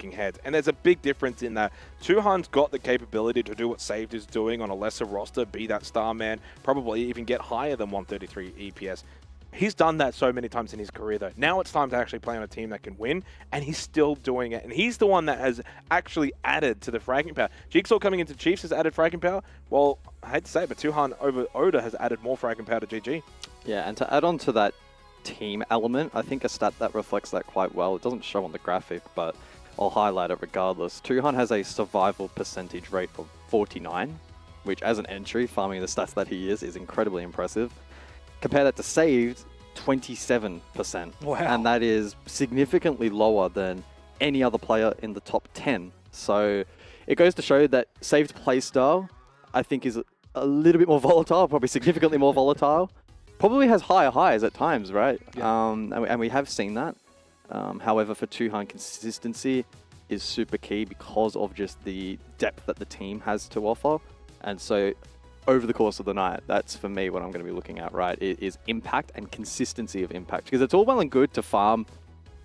taking heads. And there's a big difference in that. Tuhan's got the capability to do what Saved is doing on a lesser roster, be that star man, probably even get higher than 133 EPS. He's done that so many times in his career, though. Now it's time to actually play on a team that can win, and he's still doing it. And he's the one that has actually added to the fragging power. Jigsaw coming into Chiefs has added fragging power. Well, I hate to say it, but Tuhan over Oda has added more fragging power to GG. Yeah, and to add on to that team element, I think a stat that reflects that quite well. It doesn't show on the graphic, but I'll highlight it regardless. Tuhan has a survival percentage rate of 49, which as an entry, farming the stats that he is incredibly impressive. Compare that to Saved, 27%. Wow. And that is significantly lower than any other player in the top 10. So it goes to show that Saved playstyle, I think, is a little bit more volatile, probably significantly more volatile. Probably has higher highs at times, right? Yeah. And we have seen that. However, for Tuhan, consistency is super key because of just the depth that the team has to offer. And so over the course of the night, that's for me what I'm going to be looking at, right? It is impact and consistency of impact. Because it's all well and good to farm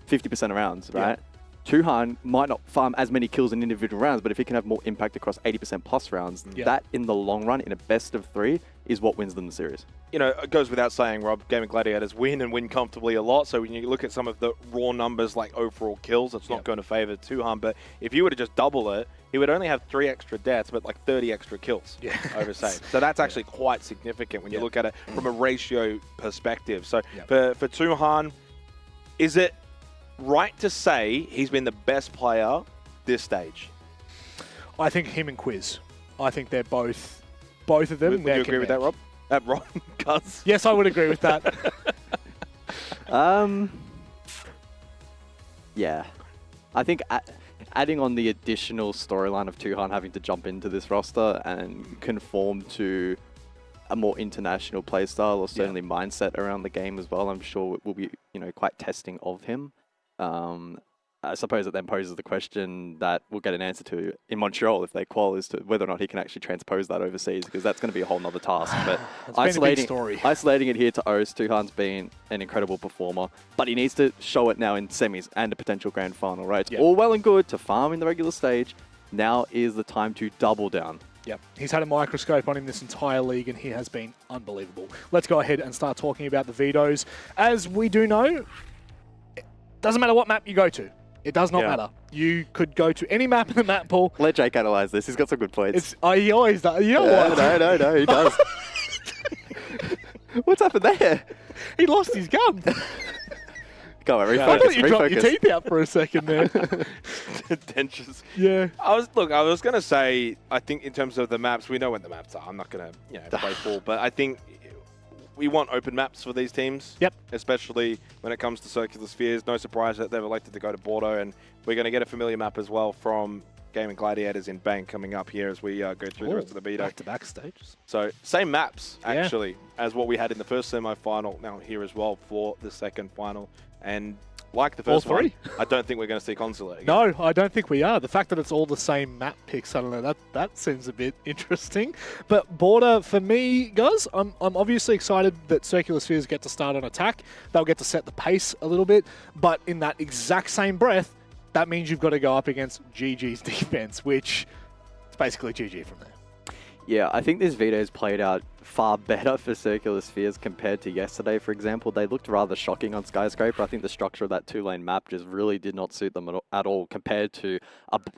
50% of rounds, right? Yeah. Tuhan might not farm as many kills in individual rounds, but if he can have more impact across 80% plus rounds, that in the long run, in a best of 3, is what wins them the series. You know, it goes without saying, Rob, Gaming Gladiators win and win comfortably a lot. So when you look at some of the raw numbers like overall kills, it's not going to favor Tuhan. But if you were to just double it, he would only have 3 extra deaths, but like 30 extra kills over Save. So that's actually quite significant when you look at it from a ratio perspective. So for Tuhan, is it right to say he's been the best player this stage? I think him and Quiz. I think they're both of them. Would you agree with that, Rob? Rob, Cuz? Yes, I would agree with that. Yeah. I think adding on the additional storyline of Tuhan having to jump into this roster and conform to a more international playstyle or certainly mindset around the game as well, I'm sure it will be, quite testing of him. I suppose it then poses the question that we'll get an answer to in Montreal if they qual as to whether or not he can actually transpose that overseas, because that's going to be a whole nother task. But isolating it here to OCE, Tuhan's been an incredible performer, but he needs to show it now in semis and a potential grand final, right? It's all well and good to farm in the regular stage. Now is the time to double down. Yep. He's had a microscope on him this entire league, and he has been unbelievable. Let's go ahead and start talking about the vetoes. As we do know, it doesn't matter what map you go to. It does not matter. You could go to any map in the map pool. Let Jake analyze this. He's got some good points. He always does. You know what? No, he does. What's happened there? He lost his gun. Go on, refocus. I thought you dropped your teeth out for a second there. Dentures. Yeah. I was going to say, I think in terms of the maps, we know when the maps are. I'm not going to play full, but I think we want open maps for these teams. Yep. Especially when it comes to Circular Spheres. No surprise that they've elected to go to Bordeaux, and we're going to get a familiar map as well from Gaming Gladiators in Bank coming up here as we go through the rest of the veto. Back-to-back stages. So same maps, actually, as what we had in the first semi-final, now here as well for the second final. And like the first one, I don't think we're going to see Consulate again. No, I don't think we are. The fact that it's all the same map picks, I don't know, that seems a bit interesting. But Border, for me, guys, I'm obviously excited that Circular Spheres get to start on attack. They'll get to set the pace a little bit. But in that exact same breath, that means you've got to go up against GG's defense, which is basically GG from there. Yeah, I think this veto's played out far better for Circular Spheres compared to yesterday, for example. They looked rather shocking on Skyscraper. I think the structure of that 2-lane map just really did not suit them at all compared to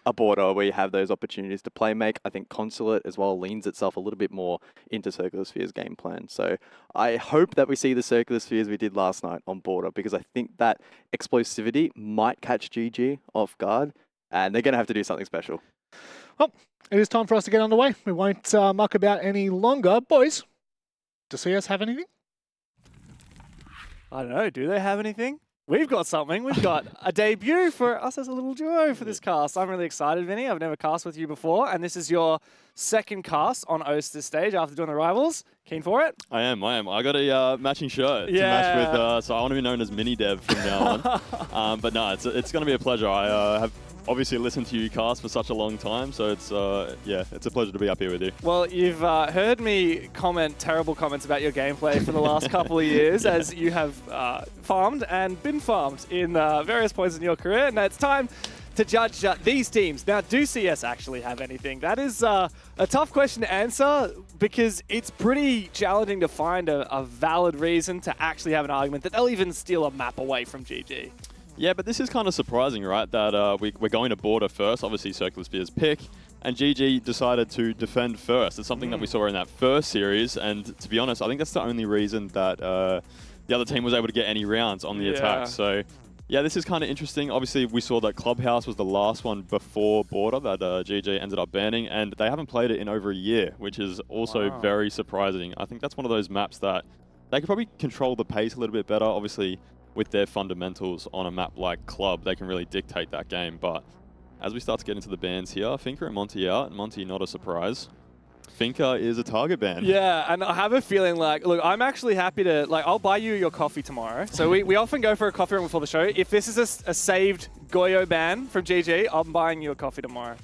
a Border where you have those opportunities to play make. I think Consulate as well leans itself a little bit more into Circular Spheres game plan. So I hope that we see the Circular Spheres we did last night on Border, because I think that explosivity might catch GG off guard, and they're going to have to do something special. Well, it is time for us to get underway. We won't muck about any longer. Boys, does CS have anything? I don't know. Do they have anything? We've got something. We've got a debut for us as a little duo for this cast. I'm really excited, Vinny. I've never cast with you before, and this is your second cast on OCE this stage after doing the Rivals. Keen for it? I am. I got a matching shirt to match with, so I want to be known as Mini Dev from now on. But no, it's going to be a pleasure. I have obviously listened to you cast for such a long time, so it's it's a pleasure to be up here with you. Well, you've heard me comment terrible comments about your gameplay for the last couple of years, as you have farmed and been farmed in various points in your career. Now it's time to judge these teams. Now, do CS actually have anything? That is a tough question to answer because it's pretty challenging to find a valid reason to actually have an argument that they'll even steal a map away from GG. Yeah, but this is kind of surprising, right? That we're going to border first, obviously Circular Sphere's pick, and GG decided to defend first. It's something that we saw in that first series, and to be honest, I think that's the only reason that the other team was able to get any rounds on the attack. So, yeah, this is kind of interesting. Obviously, we saw that Clubhouse was the last one before border that GG ended up banning, and they haven't played it in over a year, which is also very surprising. I think that's one of those maps that they could probably control the pace a little bit better. Obviously, with their fundamentals on a map like Club, they can really dictate that game. But as we start to get into the bans here, Finka and Monty out. Monty, not a surprise. Finka is a target ban. Yeah, and I have a feeling like, look, I'm actually happy to, like, I'll buy you your coffee tomorrow. So we often go for a coffee run before the show. If this is a saved Goyo ban from GG, I'm buying you a coffee tomorrow.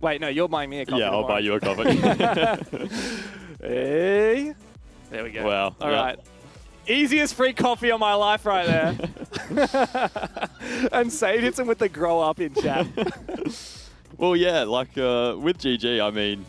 Wait, no, you're buying me a coffee tomorrow. Yeah, I'll buy you a coffee. Hey. There we go. Wow. All right. Easiest free coffee of my life right there. And Sade hits him with the grow up in chat. Well, yeah, like with GG, I mean,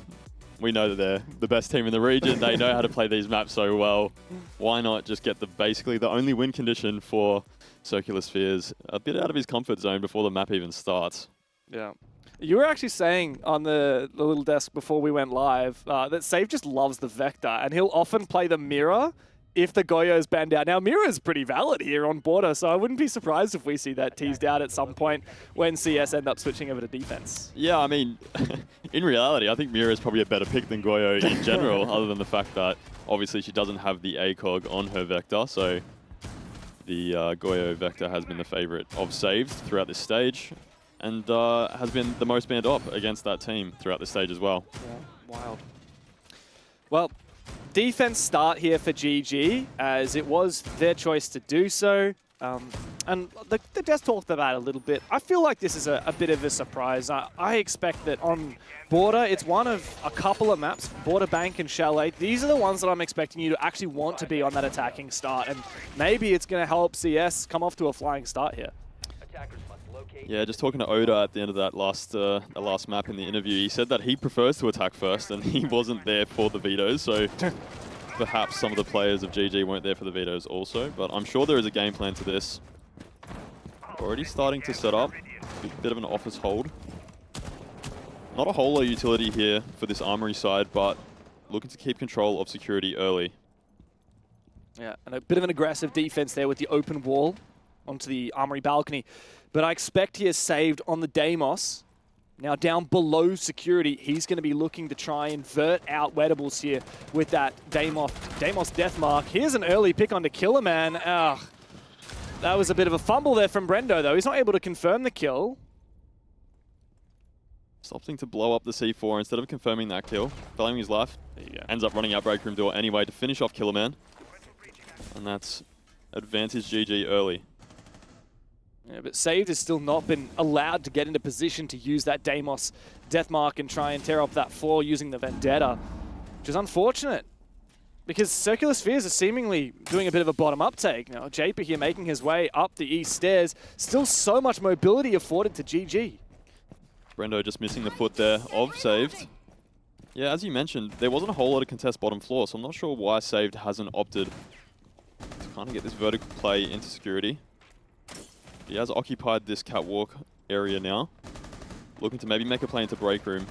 we know that they're the best team in the region. They know how to play these maps so well. Why not just get basically the only win condition for Circular Spheres a bit out of his comfort zone before the map even starts? Yeah. You were actually saying on the little desk before we went live that Save just loves the Vector, and he'll often play the Mirror if the Goyo's banned out. Now, Mirror's pretty valid here on border, so I wouldn't be surprised if we see that teased out at some point when CS end up switching over to defense. Yeah, I mean, in reality, I think Mirror is probably a better pick than Goyo in general, other than the fact that obviously she doesn't have the ACOG on her Vector, so the Goyo Vector has been the favorite of Saved throughout this stage, and has been the most banned up against that team throughout this stage as well. Yeah, wild. Well, defense start here for GG, as it was their choice to do so. And the Death talked about it a little bit. I feel like this is a bit of a surprise. I expect that on border, it's one of a couple of maps, Border Bank and Chalet. These are the ones that I'm expecting you to actually want to be on that attacking start. And maybe it's going to help CS come off to a flying start here. Yeah, just talking to Oda at the end of that last map in the interview, he said that he prefers to attack first, and he wasn't there for the vetoes, so perhaps some of the players of GG weren't there for the vetoes also, but I'm sure there is a game plan to this. Already starting to set up, a bit of an office hold. Not a whole lot of utility here for this Armory side, but looking to keep control of security early. Yeah, and a bit of an aggressive defense there with the open wall onto the Armory balcony. But I expect he is saved on the Deimos. Now down below security, he's going to be looking to try and vert out Wettables here with that Deimos death mark. Here's an early pick on to Killer Man. That was a bit of a fumble there from Brendo, though. He's not able to confirm the kill. Opting to blow up the C4 instead of confirming that kill. Valuing his life. There you go. Ends up running out break room door anyway to finish off Killer Man. And that's advantage GG early. Yeah, but Saved has still not been allowed to get into position to use that Deimos Deathmark and try and tear up that floor using the Vendetta, which is unfortunate because Circular Spheres are seemingly doing a bit of a bottom-up take. Now, Japer here making his way up the east stairs. Still so much mobility afforded to GG. Brendo just missing the foot there of Saved. Yeah, as you mentioned, there wasn't a whole lot of contest bottom floor, so I'm not sure why Saved hasn't opted to kind of get this vertical play into security. He has occupied this catwalk area now. Looking to maybe make a play into break room.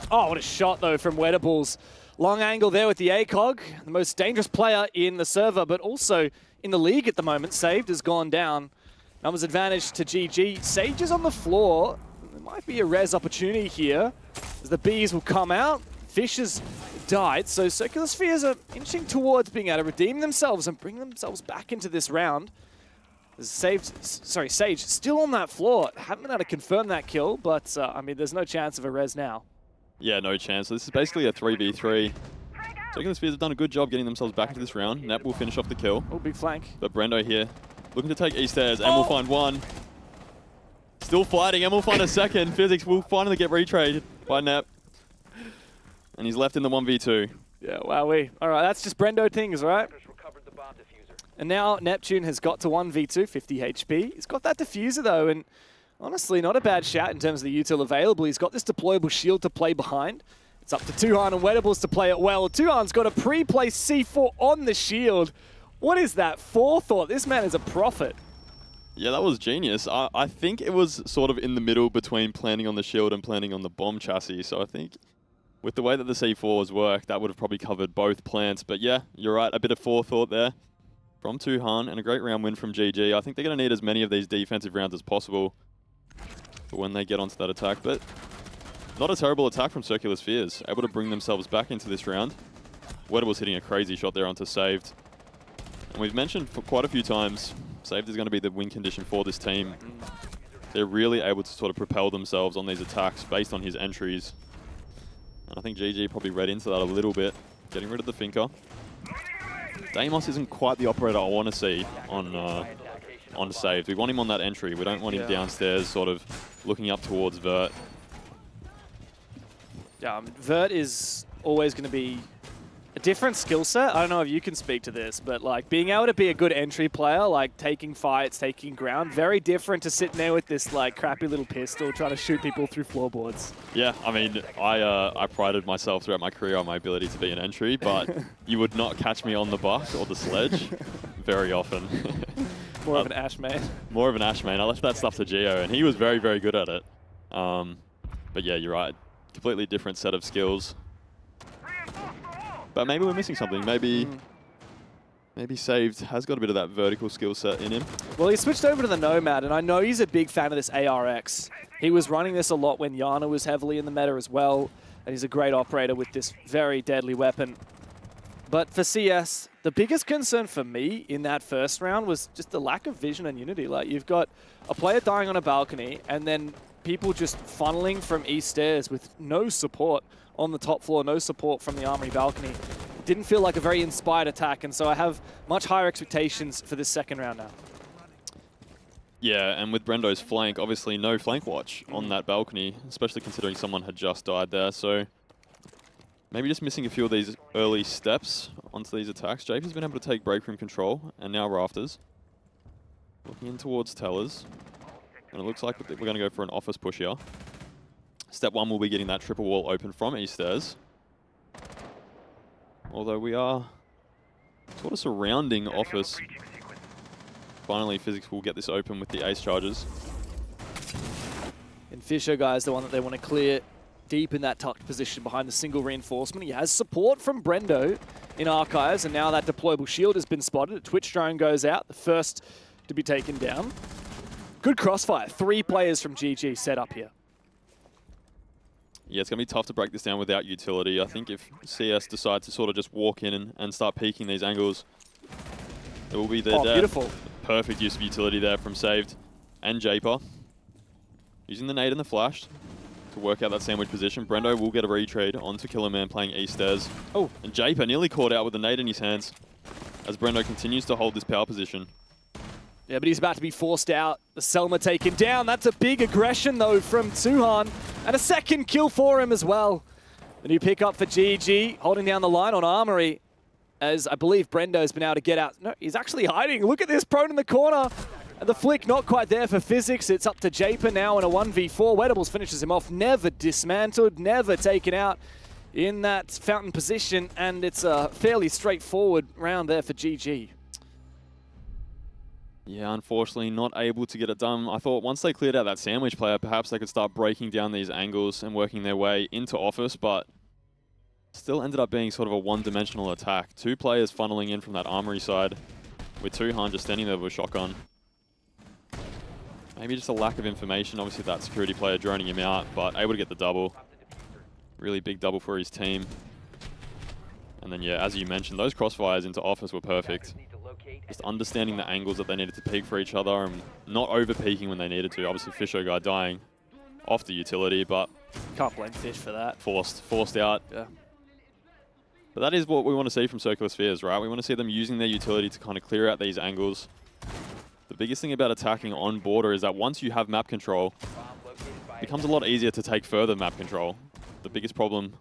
Oh, what a shot, though, from Wettables. Long angle there with the ACOG. The most dangerous player in the server, but also in the league at the moment. Saved has gone down. Numbers advantage to GG. Sage is on the floor. There might be a res opportunity here as the bees will come out. Fish has died, so Circular Spheres are inching towards being able to redeem themselves and bring themselves back into this round. Sage still on that floor. Haven't been able to confirm that kill, but I mean, there's no chance of a res now. Yeah, no chance. So this is basically a 3v3. Circular Spheres have done a good job getting themselves back into this round. Nep will finish off the kill. Oh, big flank. But Brendo here, looking to take east stairs, and will find one. Still fighting, and will find a second. Physics will finally get retraded by Nep. And he's left in the 1v2. Yeah, wowee. All right, that's just Brendo things, right? And now Neptune has got to 1v2, 50 HP. He's got that diffuser, though, and Honestly, not a bad shout in terms of the util available. He's got this deployable shield to play behind. It's up to Tuhan and Wettables to play it well. Tuhan's got a pre-placed C4 on the shield. What is that forethought? This man is a prophet. Yeah, that was genius. I think it was sort of in the middle between planning on the shield and planning on the bomb chassis. So I think with the way that the C4s work, that would have probably covered both plants. But yeah, you're right. A bit of forethought there from Tuhan and a great round win from GG. I think they're going to need as many of these defensive rounds as possible for when they get onto that attack. But not a terrible attack from Circular Spheres. Able to bring themselves back into this round. Wettables hitting a crazy shot there onto Saved. And we've mentioned for quite a few times, Saved is going to be the win condition for this team. They're really able to sort of propel themselves on these attacks based on his entries. And I think GG probably read into that a little bit, getting rid of the Finker. Deimos isn't quite the operator I want to see on Saved. We want him on that entry. We don't want him downstairs sort of looking up towards Vert. Yeah, Vert is always going to be a different skill set. I don't know if you can speak to this, but like being able to be a good entry player, like taking fights, taking ground, very different to sitting there with this like crappy little pistol trying to shoot people through floorboards. Yeah, I mean, I prided myself throughout my career on my ability to be an entry, but you would not catch me on the buck or the sledge very often. More of an Ash main. More of an Ash main. I left that stuff to Gio, and he was very, very good at it. But yeah, you're right. Completely different set of skills. But maybe we're missing something. Maybe Saved has got a bit of that vertical skill set in him. Well, he switched over to the Nomad, and I know he's a big fan of this ARX. He was running this a lot when Yana was heavily in the meta as well, and he's a great operator with this very deadly weapon. But for CS, the biggest concern for me in that first round was just the lack of vision and unity. Like, you've got a player dying on a balcony, and then people just funneling from east stairs with no support on the top floor, no support from the armory balcony. Didn't feel like a very inspired attack, and so I have much higher expectations for this second round now. Yeah, and with Brendo's flank, obviously no flank watch on that balcony, especially considering someone had just died there, so maybe just missing a few of these early steps onto these attacks. JP's been able to take break room control, and now Rafters. Looking in towards Tellers, and it looks like we're going to go for an office push here. Step one will be getting that triple wall open from east stairs. Although we are sort of surrounding office. Finally, Physics will get this open with the ace charges. And Fisher, guys, the one that they want to clear deep in that tucked position behind the single reinforcement. He has support from Brendo in Archives, and now that deployable shield has been spotted. A Twitch drone goes out, the first to be taken down. Good crossfire. 3 players from GG set up here. Yeah, it's going to be tough to break this down without utility. I think if CS decide to sort of just walk in and start peeking these angles, it will be their death. Beautiful. Perfect use of utility there from Saved and Japer. Using the nade and the flash to work out that sandwich position. Brendo will get a retread onto Killerman playing east stairs. Oh, and Japer nearly caught out with the nade in his hands as Brendo continues to hold this power position. yeah, but he's about to be forced out. The Selma taken down. That's a big aggression, though, from Tuhan. And a second kill for him as well. The new pickup for GG, holding down the line on Armory, as I believe Brendo's been able to get out. No, he's actually hiding. Look at this, prone in the corner. And the flick not quite there for Physics. It's up to Japer now in a 1v4. Wettables finishes him off. Never dismantled, never taken out in that fountain position. And it's a fairly straightforward round there for GG. Yeah, unfortunately not able to get it done. I thought once they cleared out that sandwich player, perhaps they could start breaking down these angles and working their way into office, but still ended up being sort of a one-dimensional attack. 2 players funneling in from that armory side with Tuhan just standing there with a shotgun. Maybe just a lack of information. Obviously that security player droning him out, but able to get the double. Really big double for his team. And then, yeah, as you mentioned, those crossfires into office were perfect. Just understanding the angles that they needed to peek for each other and not over-peeking when they needed to. Obviously, Fisher guy dying off the utility, but Can't blame Fish for that. forced out. Yeah. But that is what we want to see from Circular Spheres, right? We want to see them using their utility to kind of clear out these angles. The biggest thing about attacking on border is that once you have map control, it becomes a lot easier to take further map control. The biggest problem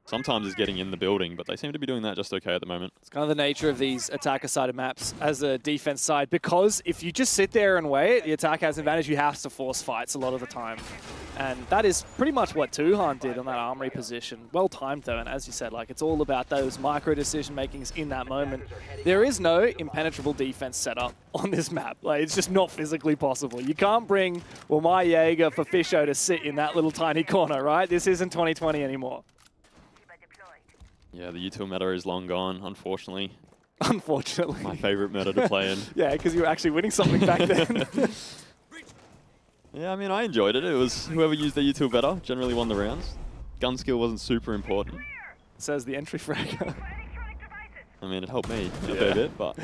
sometimes is getting in the building, but they seem to be doing that just okay at the moment. It's kind of the nature of these attacker-sided maps as a defense side, because if you just sit there and wait, the attack has an advantage. You have to force fights a lot of the time. And that is pretty much what Tuhan did on that armory position. Well timed though, and as you said, like, it's all about those micro decision makings in that moment. There is no impenetrable defense setup on this map. Like, it's just not physically possible. You can't bring my Jaeger for Fisho to sit in that little tiny corner, right? This isn't 2020 anymore. Yeah, the util meta is long gone, unfortunately. Unfortunately. My favorite meta to play in. Yeah, because you were actually winning something back then. Yeah, I mean, I enjoyed it. It was whoever used their util better generally won the rounds. Gun skill wasn't super important. Says the entry frag. I mean, it helped me a fair bit, but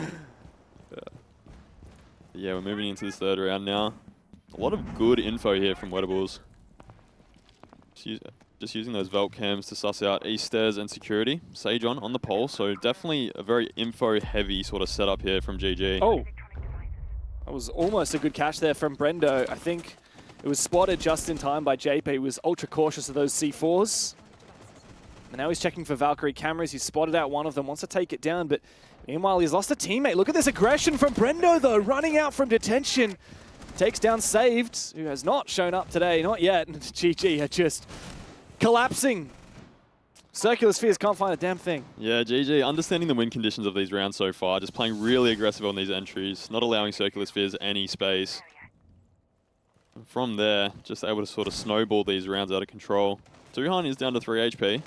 yeah, we're moving into this third round now. A lot of good info here from Wettables. Just using those Velt cams to suss out east stairs and security. Sage on the pole, so definitely a very info-heavy sort of setup here from GG. Oh, that was almost a good catch there from Brendo. I think it was spotted just in time by JP. He was ultra cautious of those C4s. And now he's checking for Valkyrie cameras. He's spotted out one of them, wants to take it down, but meanwhile he's lost a teammate. Look at this aggression from Brendo though, running out from detention. Takes down Saved, who has not shown up today, not yet. And GG are just collapsing. Circular Spheres can't find a damn thing. Yeah, GG, understanding the win conditions of these rounds so far, just playing really aggressive on these entries, not allowing Circular Spheres any space. And from there, just able to sort of snowball these rounds out of control. Tuhan is down to 3 HP.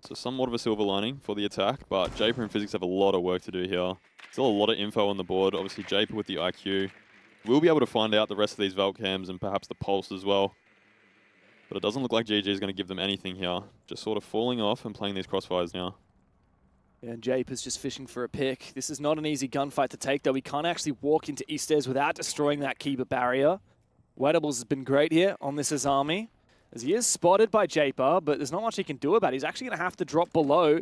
So somewhat of a silver lining for the attack, but Japer and Physics have a lot of work to do here. Still a lot of info on the board. Obviously, Japer with the IQ. We'll be able to find out the rest of these Velt cams and perhaps the Pulse as well. But it doesn't look like GG is going to give them anything here. Just sort of falling off and playing these crossfires now. Yeah, and Japer's just fishing for a pick. This is not an easy gunfight to take, though. We can't actually walk into East Stairs without destroying that Kiba barrier. Wettables has been great here on this Azami, as he is spotted by Japer, but there's not much he can do about it. He's actually going to have to drop below.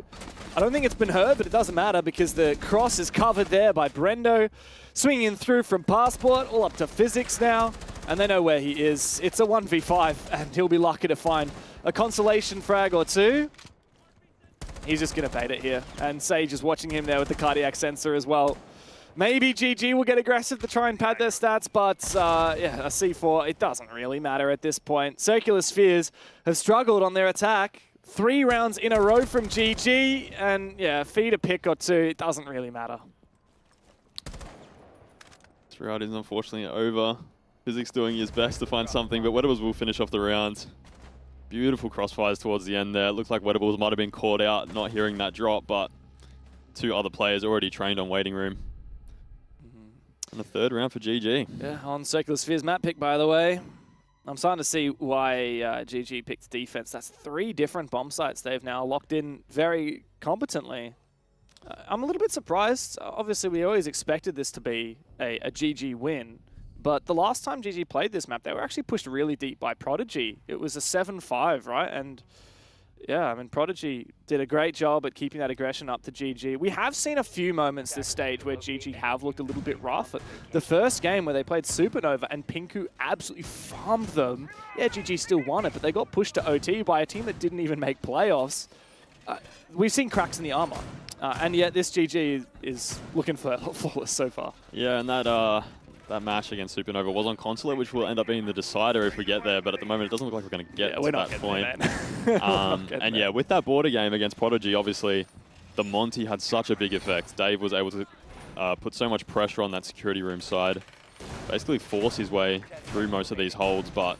I don't think it's been heard, but it doesn't matter because the cross is covered there by Brendo. Swinging through from Passport, all up to Physics now. And they know where he is. It's a 1v5, and he'll be lucky to find a consolation frag or two. He's just going to bait it here. And Sage is watching him there with the cardiac sensor as well. Maybe GG will get aggressive to try and pad their stats, but yeah, a C4, it doesn't really matter at this point. Circular Spheres have struggled on their attack. 3 rounds in a row from GG, and yeah, feed a pick or two, it doesn't really matter. This round is unfortunately over. Physics doing his best to find something, but Wettables will finish off the round. Beautiful crossfires towards the end there. It looked like Wettables might have been caught out, not hearing that drop, but 2 other players already trained on waiting room. And the third round for GG. Yeah, on Circular Spheres map pick, by the way. I'm starting to see why GG picked defense. That's 3 different bomb sites they've now locked in very competently. I'm a little bit surprised. Obviously, we always expected this to be a GG win. But the last time GG played this map, they were actually pushed really deep by Prodigy. It was a 7-5, right? And yeah, I mean, Prodigy did a great job at keeping that aggression up to GG. We have seen a few moments this stage where GG have looked a little bit rough. The first game where they played Supernova and Pinku absolutely farmed them. Yeah, GG still won it, but they got pushed to OT by a team that didn't even make playoffs. We've seen cracks in the armor. And yet this GG is looking flawless so far. Yeah, and that match against Supernova was on Consulate, which will end up being the decider if we get there, but at the moment it doesn't look like we're going to get to that point. And yeah, with that border game against Prodigy, obviously, the Monty had such a big effect. Dave was able to put so much pressure on that security room side, basically force his way through most of these holds, but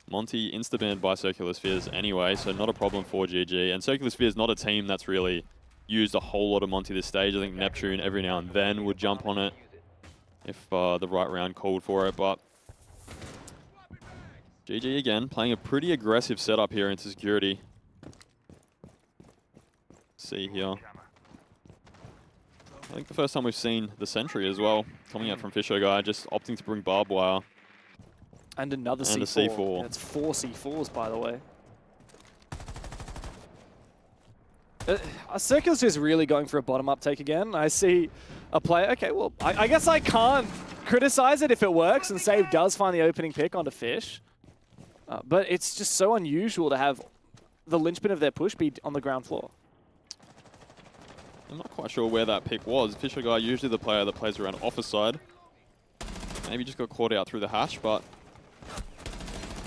Monty insta-banned by Circular Spheres anyway, so not a problem for GG. And Circular Spheres not a team that's really used a whole lot of Monty this stage. I think Neptune every now and then would jump on it if the right round called for it, but GG again, playing a pretty aggressive setup here into security. See here. I think the first time we've seen the Sentry as well, coming out from Fisho Guy, just opting to bring barbed wire. And another and C4. A C4. That's 4 C4s, by the way. Circular is really going for a bottom-up take again. I see a player. Okay, well, I guess I can't criticize it if it works, and Save does find the opening pick onto Fish. But it's just so unusual to have the linchpin of their push be on the ground floor? I'm not quite sure where that pick was. Fisher Guy, usually the player that plays around office side. Maybe just got caught out through the hash, but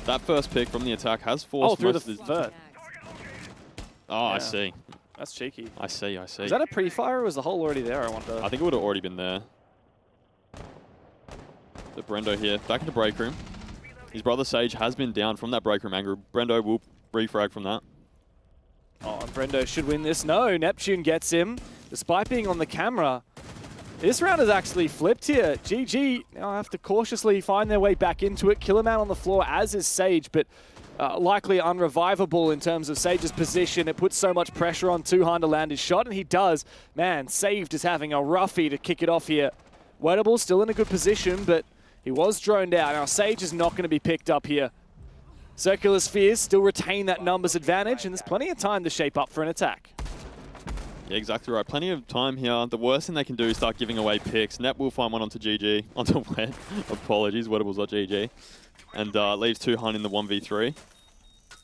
that first pick from the attack has forced through the most of his... vert. Oh, Yeah. I see. That's cheeky. I see. Was that a pre-fire or was the hole already there, I wonder? I think it would have already been there. So Brendo here, back into break room. His brother Sage has been down from that break room angle. Brendo will refrag from that. Oh, and Brendo should win this. No, Neptune gets him, despite being on the camera. This round has actually flipped here. GG now have to cautiously find their way back into it. Killerman on the floor, as is Sage, but likely unrevivable in terms of Sage's position. It puts so much pressure on Tuhan to land his shot, and he does. Man, Saved is having a roughie to kick it off here. Wettable still in a good position, but he was droned out. Now, Sage is not going to be picked up here. Circular Spheres still retain that numbers advantage, and there's plenty of time to shape up for an attack. Yeah, exactly right. Plenty of time here. The worst thing they can do is start giving away picks. Net will find one onto GG, onto Wet. Apologies, Wettable's not GG. And leaves Tuhan in the 1v3.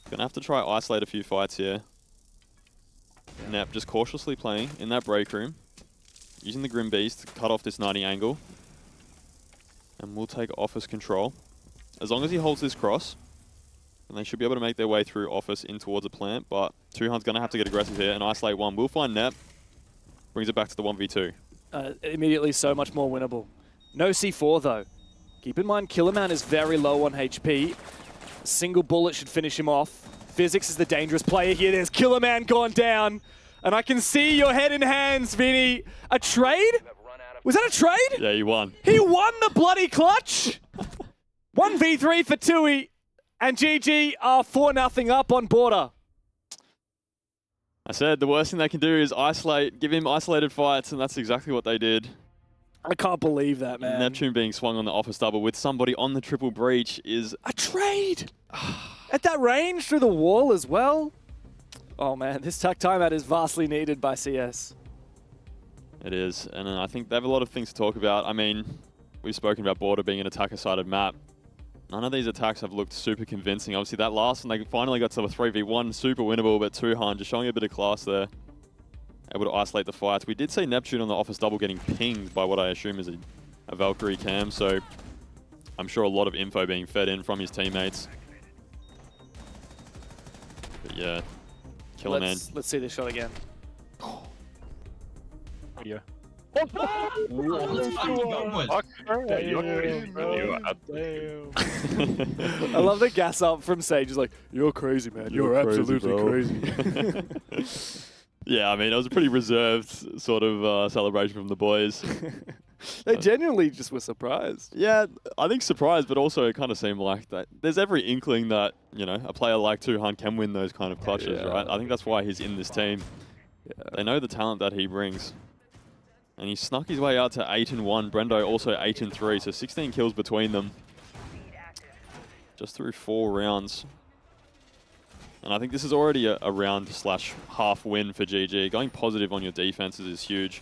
Gonna have to try isolate a few fights here. Nep just cautiously playing in that break room, using the Grim Beast to cut off this 90 angle. And we'll take office control. As long as he holds this cross, and they should be able to make their way through office in towards a plant, but Tuhan's going to have to get aggressive here, and isolate one. We'll find Nep. Brings it back to the 1v2. Immediately so much more winnable. No C4 though. Keep in mind, Killerman is very low on HP. A single bullet should finish him off. Physics is the dangerous player here. There's Killerman gone down. And I can see your head in hands, Vinny. A trade? Was that a trade? Yeah, you won. He won the bloody clutch. 1v3 for Tui. And GG are 4-0 up on Border. I said the worst thing they can do is isolate, give him isolated fights, and that's exactly what they did. I can't believe that, man. Neptune being swung on the office double with somebody on the triple breach is... A trade! At that range, through the wall as well? Oh man, this tech timeout is vastly needed by CS. It is, and I think they have a lot of things to talk about. I mean, we've spoken about Border being an attacker-sided map. None of these attacks have looked super convincing. Obviously, that last one, they finally got to a 3v1, super winnable, but Tuhan just showing a bit of class there. Able to isolate the fights. We did see Neptune on the office double getting pinged by what I assume is a Valkyrie cam, so I'm sure a lot of info being fed in from his teammates. But yeah, Killerman. Let's see this shot again. Yeah. Let's fucking go, boys. I love the gas up from Sage. He's like, "You're crazy, man. You're absolutely crazy." Yeah, I mean, it was a pretty reserved sort of celebration from the boys. They genuinely just were surprised. Yeah, I think surprised, but also it kind of seemed like that. There's every inkling that, you know, a player like Tuhan can win those kind of clutches, right? I think that's why he's in this team. Yeah. They know the talent that he brings. And he snuck his way out to 8-1. Brendo also 8-3, so 16 kills between them. Just through 4 rounds. And I think this is already a round/half win for GG. Going positive on your defenses is huge.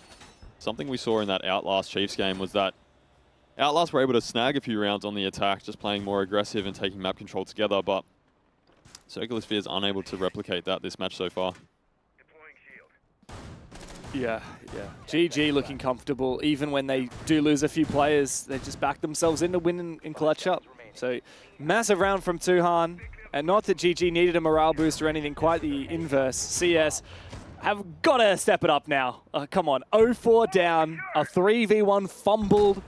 Something we saw in that Outlast Chiefs game was that Outlast were able to snag a few rounds on the attack, just playing more aggressive and taking map control together, but Circular Sphere is unable to replicate that this match so far. Yeah. GG looking comfortable. Even when they do lose a few players, they just back themselves in to win and clutch up. So massive round from Tuhan. And not that GG needed a morale boost or anything, quite the inverse. CS have got to step it up now. Come on, 0-4 down, a 3v1 fumbled.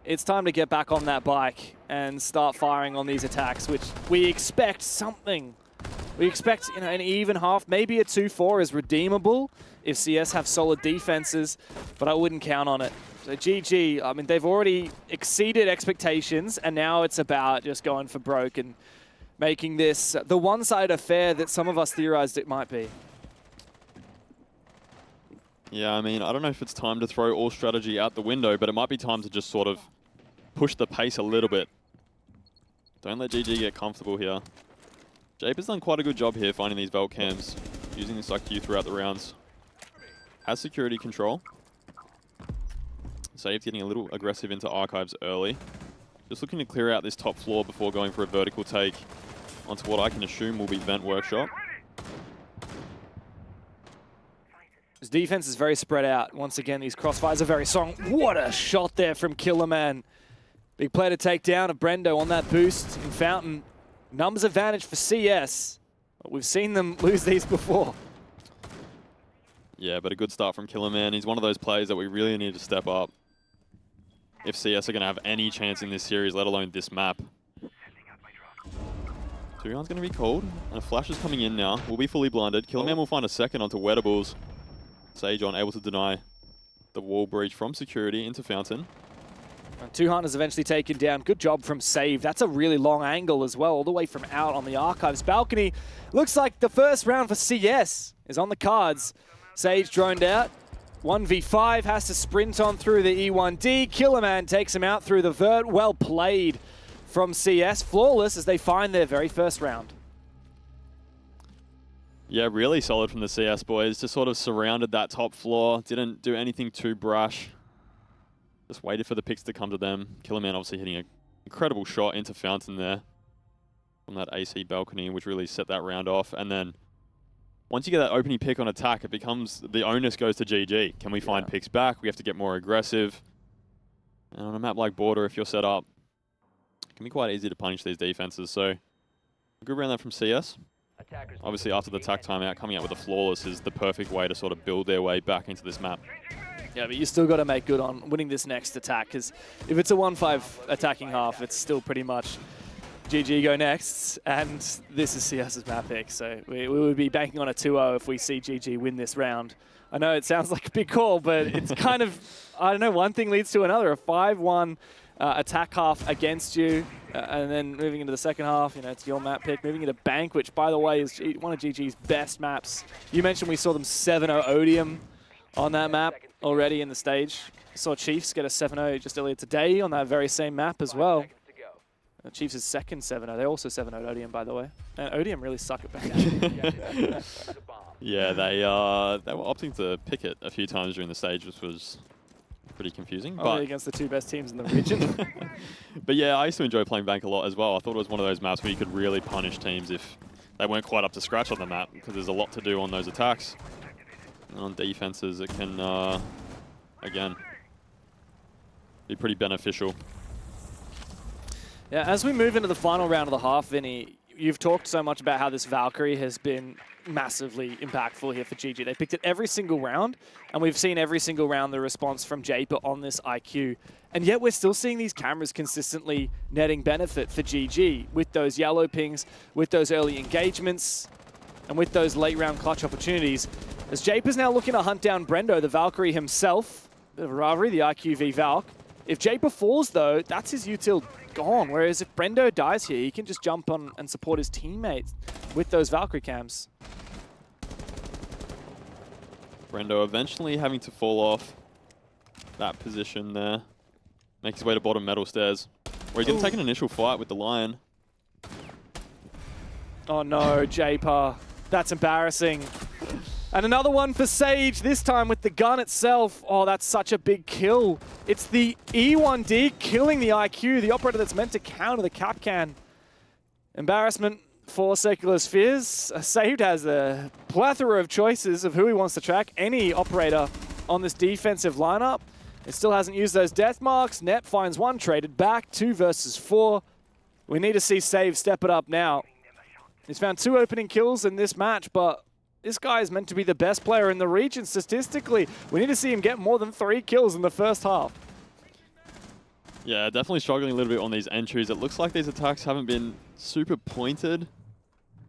It's time to get back on that bike and start firing on these attacks, which we expect something. We expect, you know, an even half, maybe a 2-4 is redeemable if CS have solid defenses, but I wouldn't count on it. So GG, I mean, they've already exceeded expectations, and now it's about just going for broke and making this the one-sided affair that some of us theorized it might be. Yeah, I mean, I don't know if it's time to throw all strategy out the window, but it might be time to just sort of push the pace a little bit. Don't let GG get comfortable here. Jape has done quite a good job here finding these Velt cams, using this IQ throughout the rounds. Has security control. Save getting a little aggressive into archives early. Just looking to clear out this top floor before going for a vertical take onto what I can assume will be Vent Workshop. defense is very spread out. Once again, these crossfires are very strong. What a shot there from Killerman. Big play to take down of Brendo on that boost in Fountain. Numbers advantage for CS. But we've seen them lose these before. Yeah, but a good start from Killerman. He's one of those players that we really need to step up if CS are going to have any chance in this series, let alone this map. 2-1's going to be called, and a flash is coming in now. We'll be fully blinded. Killerman will find a second onto Wettables. Sage on able to deny the wall breach from security into Fountain. And Tuhan is eventually taken down. Good job from Save. That's a really long angle as well, all the way from out on the Archives balcony. Looks like the first round for CS is on the cards. Sage droned out. 1v5, has to sprint on through the E1D. Killerman takes him out through the vert. Well played from CS. Flawless as they find their very first round. Yeah, really solid from the CS boys. Just sort of surrounded that top floor. Didn't do anything too brash. Just waited for the picks to come to them. Killerman obviously hitting an incredible shot into Fountain there from that AC balcony, which really set that round off. And then once you get that opening pick on attack, it becomes the onus goes to GG. Can we find picks back? We have to get more aggressive. And on a map like Border, if you're set up, it can be quite easy to punish these defenses. So a good round there from CS. Obviously, after the attack timeout, coming out with a flawless is the perfect way to sort of build their way back into this map. Yeah, but you still got to make good on winning this next attack, because if it's a 1-5 attacking half, it's still pretty much GG go next, and this is CS's map pick, so we would be banking on a 2-0 if we see GG win this round. I know it sounds like a big call, but it's kind of, I don't know, one thing leads to another. A 5-1 attack half against you, and then moving into the second half, you know, it's your map pick. Moving into Bank, which, by the way, is one of GG's best maps. You mentioned we saw them 7-0 Odium on that map already in the stage. Saw Chiefs get a 7-0 just earlier today on that very same map as well. Chiefs is second 7-0. They're also 7-0 Odium, by the way. And Odium really suck at Bank. Yeah, they were opting to pick it a few times during the stage, which was pretty confusing. Only against the two best teams in the region. But yeah, I used to enjoy playing Bank a lot as well. I thought it was one of those maps where you could really punish teams if they weren't quite up to scratch on the map, because there's a lot to do on those attacks. And on defenses, it can, again, be pretty beneficial. Yeah, as we move into the final round of the half, Vinny, you've talked so much about how this Valkyrie has been massively impactful here for GG. They picked it every single round, and we've seen every single round the response from Japer on this IQ. And yet we're still seeing these cameras consistently netting benefit for GG with those yellow pings, with those early engagements, and with those late round clutch opportunities. As Japer's now looking to hunt down Brendo, the Valkyrie himself, bit of a rivalry, the IQ v Valk. If Japer falls though, that's his util gone. Whereas if Brendo dies here, he can just jump on and support his teammates with those Valkyrie cams. Brendo eventually having to fall off that position there. Make his way to bottom metal stairs, where he's going to take an initial fight with the Lion. Oh no, Japer. That's embarrassing. And another one for Sage, this time with the gun itself. Oh, that's such a big kill. It's the E1D killing the IQ, the operator that's meant to counter the Capcan. Embarrassment for Circular Spheres. Saved has a plethora of choices of who he wants to track. Any operator on this defensive lineup. It still hasn't used those death marks. Net finds one, traded back, 2 versus 4. We need to see Save step it up now. He's found 2 opening kills in this match, but this guy is meant to be the best player in the region statistically. We need to see him get more than 3 kills in the first half. Yeah, definitely struggling a little bit on these entries. It looks like these attacks haven't been super pointed,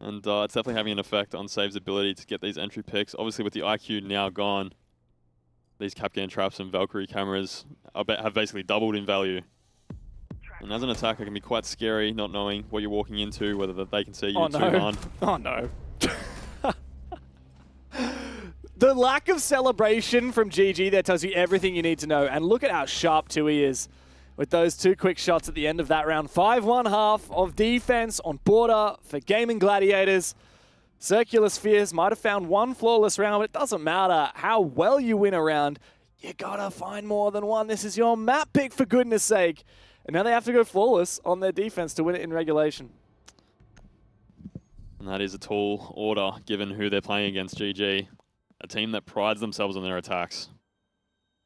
and it's definitely having an effect on Save's ability to get these entry picks. Obviously, with the IQ now gone, these Capcan traps and Valkyrie cameras have basically doubled in value. And as an attacker, it can be quite scary, not knowing what you're walking into, whether they can see you too hard. Oh no. The lack of celebration from GG there tells you everything you need to know. And look at how sharp Tui is with those 2 quick shots at the end of that round. 5-1 half of defense on Border for Gaming Gladiators. Circular Spheres might have found 1 flawless round, but it doesn't matter how well you win a round. You gotta find more than 1. This is your map pick, for goodness sake. And now they have to go flawless on their defense to win it in regulation. And that is a tall order, given who they're playing against GG. a team that prides themselves on their attacks.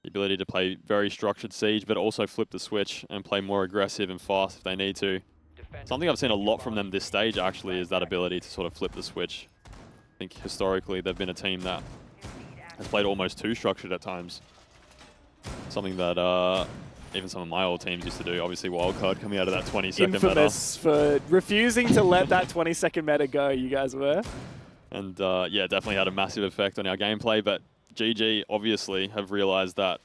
The ability to play very structured siege, but also flip the switch and play more aggressive and fast if they need to. Something I've seen a lot from them this stage, actually, is that ability to sort of flip the switch. I think historically they've been a team that has played almost too structured at times. Something that even some of my old teams used to do. Obviously, Wildcard coming out of that 20-second meta. Infamous for refusing to let that 20-second meta go, you guys were. And yeah, definitely had a massive effect on our gameplay, but GG obviously have realized that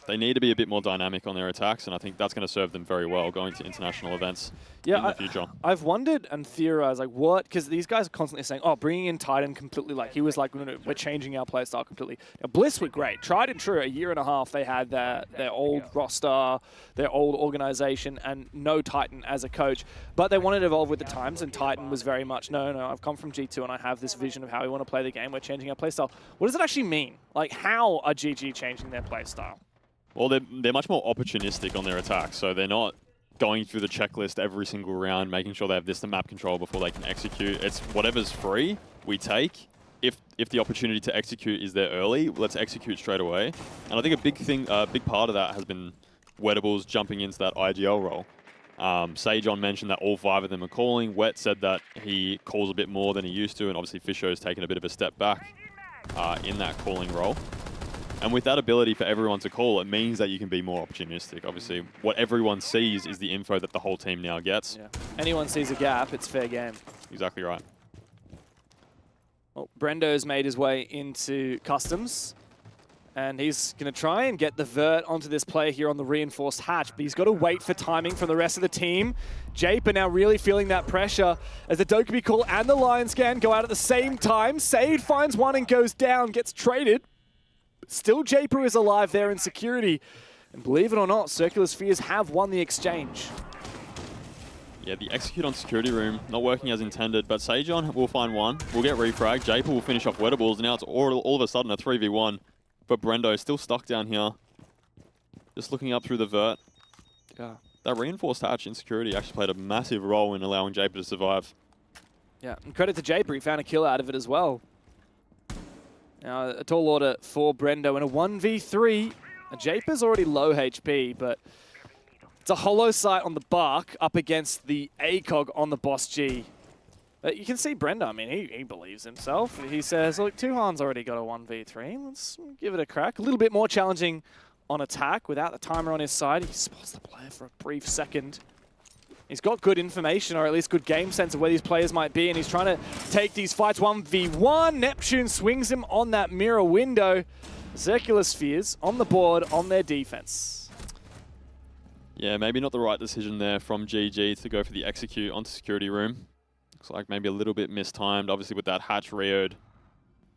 they need to be a bit more dynamic on their attacks, and I think that's going to serve them very well going to international events in the future. I've wondered and theorized, like, what, because these guys are constantly saying, oh, bringing in Titan completely, like, he was like, no, we're changing our playstyle completely. Now, Bliss were great. Tried and true, a year and a half, they had their old roster, their old organization, and no Titan as a coach. But they wanted to evolve with the times, and Titan was very much, no, I've come from G2 and I have this vision of how we want to play the game. We're changing our playstyle. What does it actually mean? Like, how are GG changing their playstyle? Well, they're much more opportunistic on their attacks, so they're not going through the checklist every single round, making sure they have this to map control before they can execute. It's whatever's free, we take. If the opportunity to execute is there early, let's execute straight away. And I think a big part of that has been Wettables jumping into that IGL role. Sajon mentioned that all 5 of them are calling. Wet said that he calls a bit more than he used to, and obviously Fisho's taken a bit of a step back in that calling role. And with that ability for everyone to call, it means that you can be more opportunistic. Obviously, what everyone sees is the info that the whole team now gets. Yeah. Anyone sees a gap, it's fair game. Exactly right. Well, Brendo's made his way into customs, and he's going to try and get the vert onto this player here on the reinforced hatch, but he's got to wait for timing from the rest of the team. Jape are now really feeling that pressure as the Dokkaebi call and the Lion Scan go out at the same time. Sade finds one and goes down, gets traded. Still, Japer is alive there in security. And believe it or not, Circular Spheres have won the exchange. Yeah, the execute on security room, not working as intended, but Sajon will find one. We'll get refrag. Japer will finish off Wettables, and now it's all of a sudden a 3v1. But Brendo still stuck down here. Just looking up through the vert. Yeah. That reinforced hatch in security actually played a massive role in allowing Japer to survive. Yeah, and credit to Japer, he found a kill out of it as well. Now, a tall order for Brendo in a 1v3. Japer's already low HP, but it's a hollow sight on the Bark up against the ACOG on the Boss G. You can see Brendo, I mean, he believes himself. He says, look, Tuhan's already got a 1v3. Let's give it a crack. A little bit more challenging on attack without the timer on his side. He spots the player for a brief second. He's got good information, or at least good game sense of where these players might be, and he's trying to take these fights 1v1. Neptune swings him on that mirror window. Circular Spheres on the board on their defense. Yeah, maybe not the right decision there from GG to go for the execute onto security room. Looks like maybe a little bit mistimed. Obviously with that hatch reoed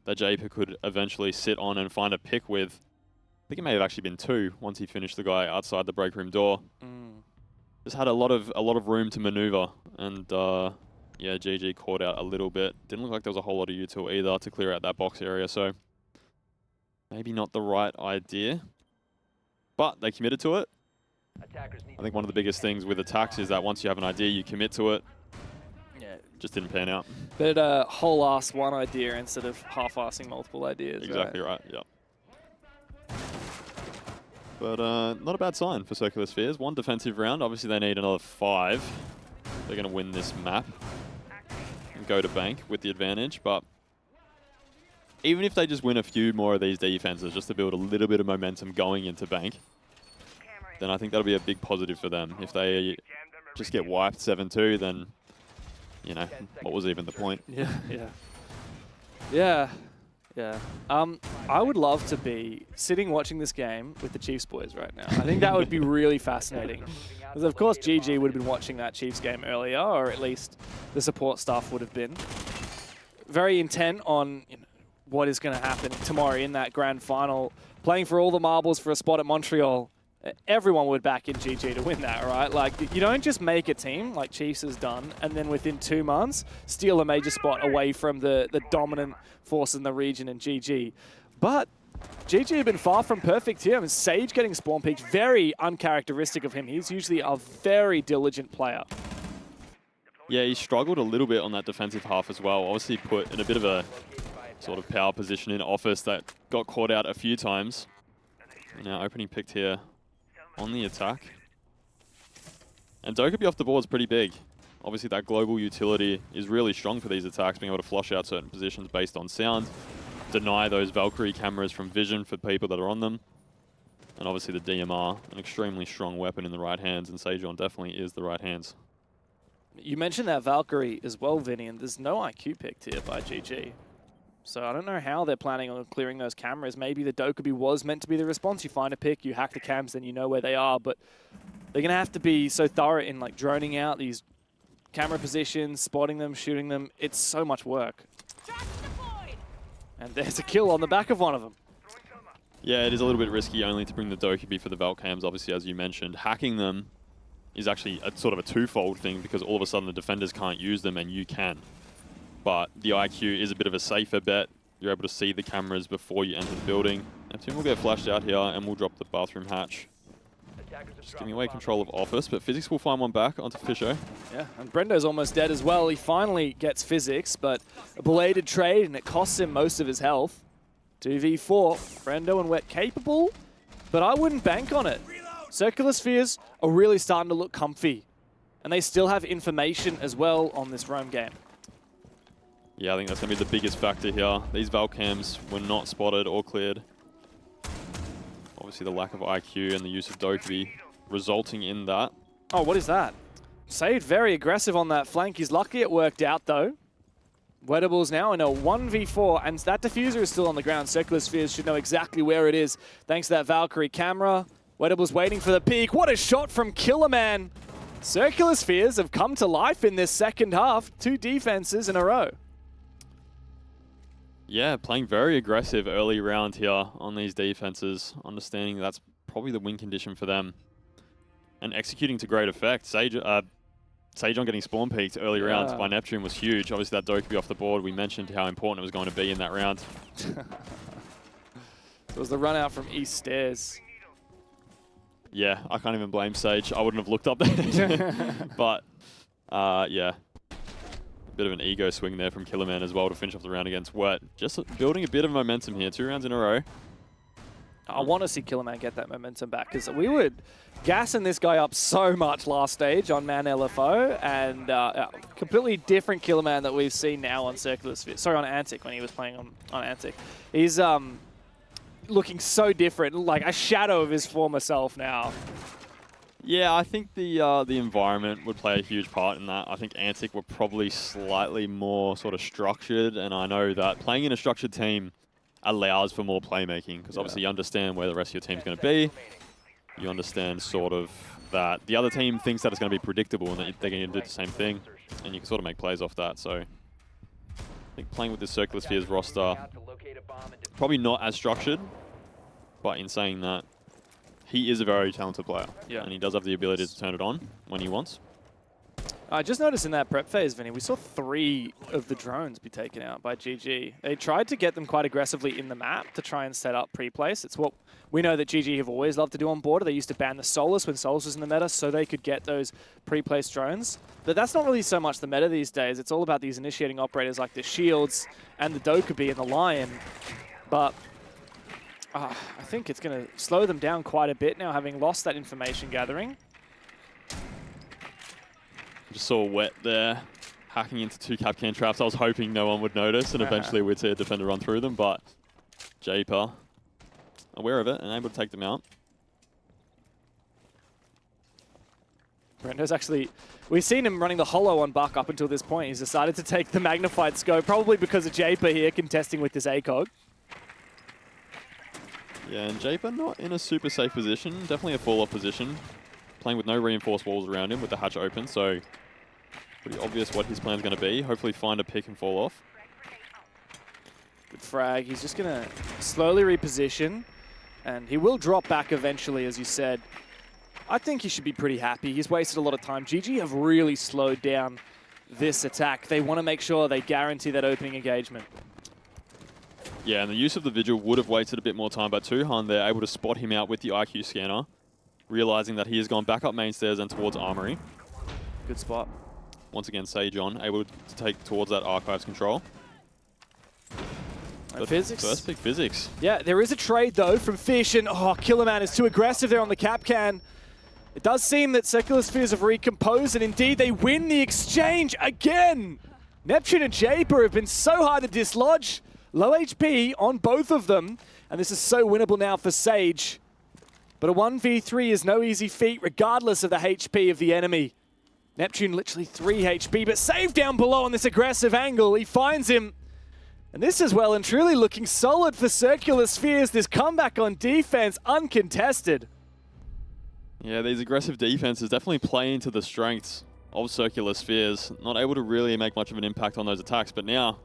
that Japer could eventually sit on and find a pick with. I think it may have actually been 2 once he finished the guy outside the break room door. Just had a lot of room to maneuver, and yeah, GG caught out a little bit. Didn't look like there was a whole lot of util either to clear out that box area, so maybe not the right idea. But they committed to it. I think one of the biggest things with attacks is that once you have an idea, you commit to it. Yeah, just didn't pan out. But whole-ass one idea instead of half-assing multiple ideas. Exactly right, yeah. But not a bad sign for Circular Spheres. 1 defensive round. Obviously, they need another 5. They're going to win this map and go to bank with the advantage. But even if they just win a few more of these defenses, just to build a little bit of momentum going into bank, then I think that'll be a big positive for them. If they just get wiped 7-2, then, you know, what was even the point? Yeah. I would love to be sitting watching this game with the Chiefs boys right now. I think that would be really fascinating. Because of course GG would have been watching that Chiefs game earlier, or at least the support staff would have been. Very intent on what is going to happen tomorrow in that grand final. Playing for all the marbles for a spot at Montreal. Everyone would back in GG to win that, right? Like, you don't just make a team like Chiefs has done and then within 2 months steal a major spot away from the dominant force in the region in GG. But GG have been far from perfect here. I mean, Sage getting spawn peaked, very uncharacteristic of him. He's usually a very diligent player. Yeah, he struggled a little bit on that defensive half as well. Obviously put in a bit of a sort of power position in office that got caught out a few times. Now opening picked here on the attack. And Dokkaebi off the board is pretty big. Obviously that global utility is really strong for these attacks, being able to flush out certain positions based on sound, deny those Valkyrie cameras from vision for people that are on them. And obviously the DMR, an extremely strong weapon in the right hands, and Sejon definitely is the right hands. You mentioned that Valkyrie as well, Vinny, and there's no IQ picked here by GG. So I don't know how they're planning on clearing those cameras. Maybe the Dokkaebi was meant to be the response. You find a pick, you hack the cams, then you know where they are. But they're going to have to be so thorough in like droning out these camera positions, spotting them, shooting them. It's so much work. And there's a kill on the back of one of them. Yeah, it is a little bit risky only to bring the Dokkaebi for the Valk cams, obviously, as you mentioned. Hacking them is actually a sort of a twofold thing because all of a sudden the defenders can't use them and you can. But the IQ is a bit of a safer bet. You're able to see the cameras before you enter the building. Neptune will get flashed out here and we'll drop the bathroom hatch. Just giving away control of office, but Physics will find one back onto Fisho. Yeah, and Brendo's almost dead as well. He finally gets Physics, but a belated trade and it costs him most of his health. 2v4, Brendo and Wet capable, but I wouldn't bank on it. Circular Spheres are really starting to look comfy, and they still have information as well on this roam game. Yeah, I think that's going to be the biggest factor here. These Valk cams were not spotted or cleared. Obviously the lack of IQ and the use of Dokkaebi resulting in that. Oh, what is that? Sade very aggressive on that flank. He's lucky it worked out though. Wettables now in a 1v4, and that diffuser is still on the ground. Circular Spheres should know exactly where it is, thanks to that Valkyrie camera. Wettables waiting for the peak. What a shot from Killerman! Circular Spheres have come to life in this second half. 2 defenses in a row. Yeah, playing very aggressive early round here on these defenses, understanding that's probably the win condition for them. And executing to great effect. Sejon getting spawn peaked early rounds by Neptune was huge. Obviously that Dokkaebi off the board, we mentioned how important it was going to be in that round. So it was the run out from East Stairs. Yeah, I can't even blame Sage. I wouldn't have looked up there. But, yeah. A bit of an ego swing there from Killerman as well to finish off the round against Wet. Just building a bit of momentum here. 2 rounds in a row. I want to see Killerman get that momentum back because we were gassing this guy up so much last stage on Man LFO, and completely different Killerman that we've seen now on Circular Sphere. Sorry, on Antic when he was playing on Antic. He's looking so different, like a shadow of his former self now. Yeah, I think the environment would play a huge part in that. I think Antic were probably slightly more sort of structured, and I know that playing in a structured team allows for more playmaking because obviously you understand where the rest of your team's going to be. You understand sort of that the other team thinks that it's going to be predictable and that they're going to do the same thing, and you can sort of make plays off that. So I think playing with this Circular Spheres roster, probably not as structured, but in saying that, he is a very talented player, and he does have the ability to turn it on when he wants. I just noticed in that prep phase, Vinny, we saw 3 of the drones be taken out by GG. They tried to get them quite aggressively in the map to try and set up pre-place. It's what we know that GG have always loved to do on Border. They used to ban the Solus when Solus was in the meta so they could get those pre-placed drones. But that's not really so much the meta these days. It's all about these initiating operators like the Shields and the Dokkaebi and the Lion. But I think it's going to slow them down quite a bit now, having lost that information gathering. Just saw Wet there, hacking into 2 Capcan traps. I was hoping no one would notice, and eventually we'd see a defender run through them, but Japer, aware of it and able to take them out. Brendo's actually, we've seen him running the holo on Buck up until this point. He's decided to take the magnified scope, probably because of Japer here contesting with this ACOG. Yeah, and Japer not in a super safe position, definitely a fall-off position. Playing with no reinforced walls around him with the hatch open, so pretty obvious what his plan's going to be. Hopefully find a pick and fall off. Good frag. He's just going to slowly reposition, and he will drop back eventually, as you said. I think he should be pretty happy. He's wasted a lot of time. GG have really slowed down this attack. They want to make sure they guarantee that opening engagement. Yeah, and the use of the Vigil would have wasted a bit more time, but Tuhan, they're able to spot him out with the IQ scanner, realizing that he has gone back up main stairs and towards Armory. Good spot. Once again, Sejon able to take towards that Archives control. But Physics. First pick Physics. Yeah, there is a trade though from Fish, and Killerman is too aggressive there on the Capcan. It does seem that Circular Spheres have recomposed, and indeed they win the exchange again. Neptune and Japer have been so hard to dislodge. Low HP on both of them, and this is so winnable now for Sage. But a 1v3 is no easy feat, regardless of the HP of the enemy. Neptune literally 3 HP, but saved down below on this aggressive angle. He finds him. And this is well and truly looking solid for Circular Spheres. This comeback on defense, uncontested. Yeah, these aggressive defenses definitely play into the strengths of Circular Spheres. Not able to really make much of an impact on those attacks, but now,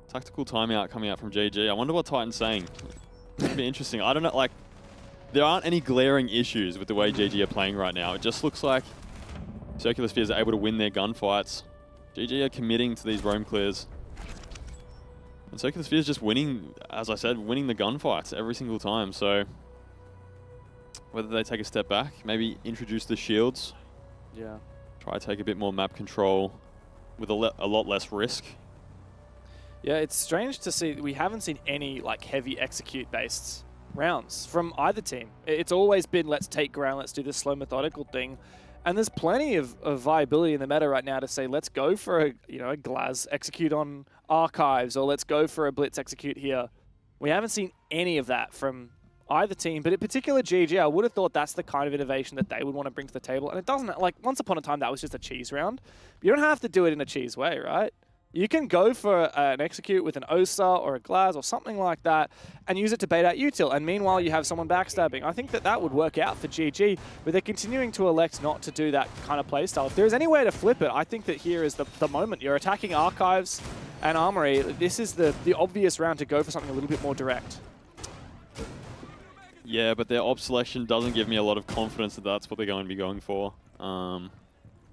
tactical timeout coming out from GG. I wonder what Titan's saying. It'd be interesting. I don't know, like, there aren't any glaring issues with the way GG are playing right now. It just looks like Circular Spheres are able to win their gunfights. GG are committing to these roam clears. And Circular Spheres just winning, as I said, winning the gunfights every single time. So whether they take a step back, maybe introduce the shields. Yeah. Try to take a bit more map control with a lot less risk. Yeah, it's strange to see. We haven't seen any like heavy execute-based rounds from either team. It's always been, let's take ground, let's do this slow methodical thing. And there's plenty of viability in the meta right now to say, let's go for a Glaz execute on Archives, or let's go for a Blitz execute here. We haven't seen any of that from either team, but in particular GG, I would have thought that's the kind of innovation that they would want to bring to the table. And it doesn't, like, once upon a time that was just a cheese round. But you don't have to do it in a cheese way, right? You can go for an execute with an OSA or a Glaz or something like that and use it to bait out util. And meanwhile, you have someone backstabbing. I think that would work out for GG, but they're continuing to elect not to do that kind of playstyle. If there's any way to flip it, I think that here is the moment. You're attacking Archives and Armory. This is the obvious round to go for something a little bit more direct. Yeah, but their op selection doesn't give me a lot of confidence that that's what they're going to be going for.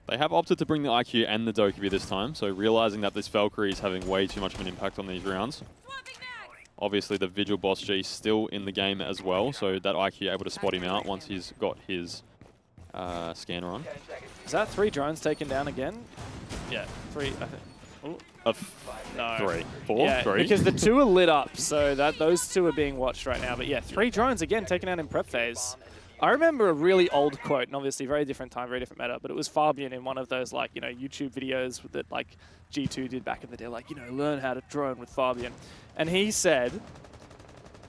They have opted to bring the IQ and the Dokkaebi this time, so realizing that this Valkyrie is having way too much of an impact on these rounds. Obviously, the Vigil Boss G still in the game as well, so that IQ able to spot him out once he's got his scanner on. Is that 3 drones taken down again? Yeah, 3, I think. Ooh. No. 3. 4? Yeah, 3? because the 2 are lit up, so those 2 are being watched right now. But yeah, 3 drones again taken out in prep phase. I remember a really old quote, and obviously very different time, very different meta, but it was Fabian in one of those, like, YouTube videos that, like, G2 did back in the day, like, learn how to drone with Fabian. And he said,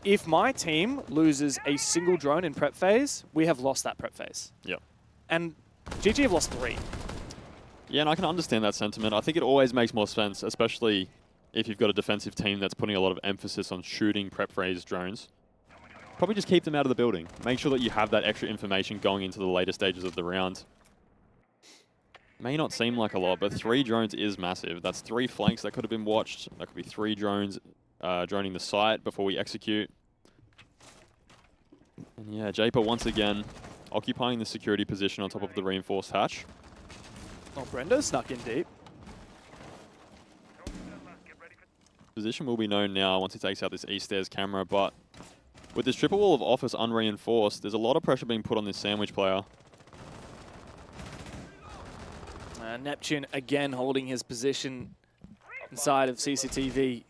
if my team loses a single drone in prep phase, we have lost that prep phase. Yep. And GG have lost 3. Yeah, and I can understand that sentiment. I think it always makes more sense, especially if you've got a defensive team that's putting a lot of emphasis on shooting prep phase drones. Probably just keep them out of the building. Make sure that you have that extra information going into the later stages of the round. May not seem like a lot, but 3 drones is massive. That's 3 flanks that could have been watched. That could be 3 drones droning the site before we execute. And yeah, Japer once again occupying the security position on top of the reinforced hatch. Oh, Brendo snuck in deep. Position will be known now once he takes out this east stairs camera, but with this triple wall of office unreinforced, there's a lot of pressure being put on this sandwich player. Neptune again holding his position inside of CCTV.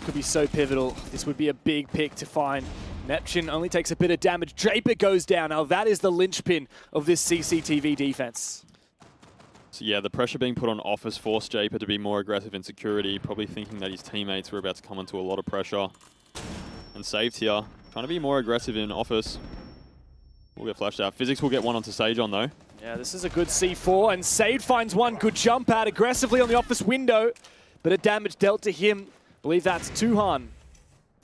Could be so pivotal. This would be a big pick to find. Neptune only takes a bit of damage. Japer goes down. Now that is the linchpin of this CCTV defense. So yeah, the pressure being put on office forced Japer to be more aggressive in security, probably thinking that his teammates were about to come into a lot of pressure. And saved here. Trying to be more aggressive in office. We'll get flashed out. Physics will get one onto Sage on though. Yeah, this is a good C4, and Sade finds one good jump out aggressively on the office window. Bit of damage dealt to him. Believe that's Tuhan.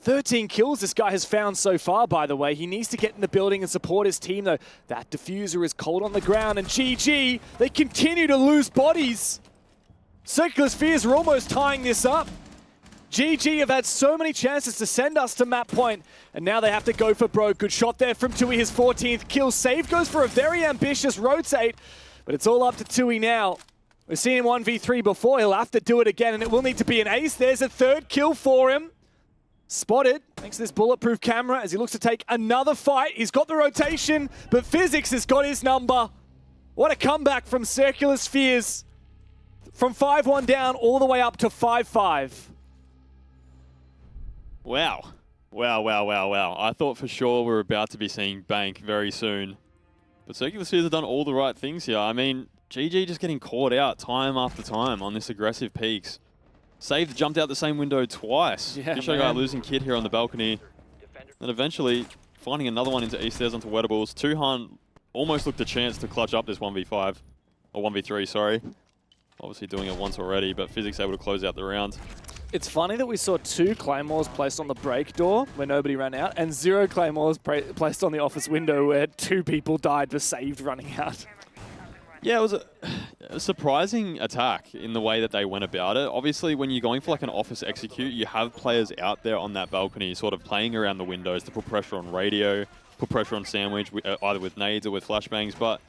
13 kills this guy has found so far, by the way. He needs to get in the building and support his team, though. That diffuser is cold on the ground, and GG, they continue to lose bodies. Circular Spheres are almost tying this up. GG have had so many chances to send us to map point, and now they have to go for broke. Good shot there from Tui, his 14th kill. Save goes for a very ambitious rotate, but it's all up to Tui now. We've seen him 1v3 before. He'll have to do it again, and it will need to be an ace. There's a 3rd kill for him. Spotted, thanks to this bulletproof camera, as he looks to take another fight. He's got the rotation, but Physics has got his number. What a comeback from Circular Spheres. From 5-1 down all the way up to 5-5. Wow. Wow, wow, wow, wow. I thought for sure we were about to be seeing Bank very soon. But Circular Spheres have done all the right things here. I mean, GG just getting caught out time after time on this aggressive peaks. Saved jumped out the same window twice. Yeah, Fisho guy losing Kid here on the balcony. And eventually finding another one into East Stairs onto Wettables. Tuhan almost looked a chance to clutch up this 1v5. Or 1v3, sorry. Obviously doing it once already, but Physics able to close out the round. It's funny that we saw 2 Claymores placed on the break door where nobody ran out, and 0 Claymores placed on the office window where 2 people died but saved running out. Yeah, it was a surprising attack in the way that they went about it. Obviously, when you're going for like an office execute, you have players out there on that balcony sort of playing around the windows to put pressure on Radio, put pressure on Sandwich, either with nades or with flashbangs, but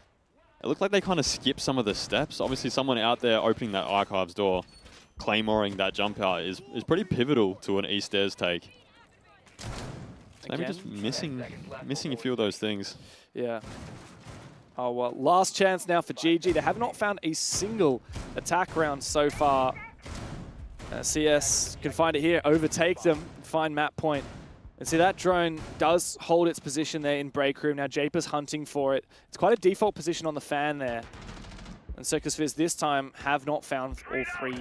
it looked like they kind of skipped some of the steps. Obviously, someone out there opening that archives door, claymoring that jump out is pretty pivotal to an East Stairs take. Maybe just missing a few of those things. Yeah. Oh, well, last chance now for GG. They have not found a single attack round so far. CS can find it here, overtake them, find map point. And see, that drone does hold its position there in break room. Now Japer's hunting for it. It's quite a default position on the fan there. And Circus Fizz this time have not found all 3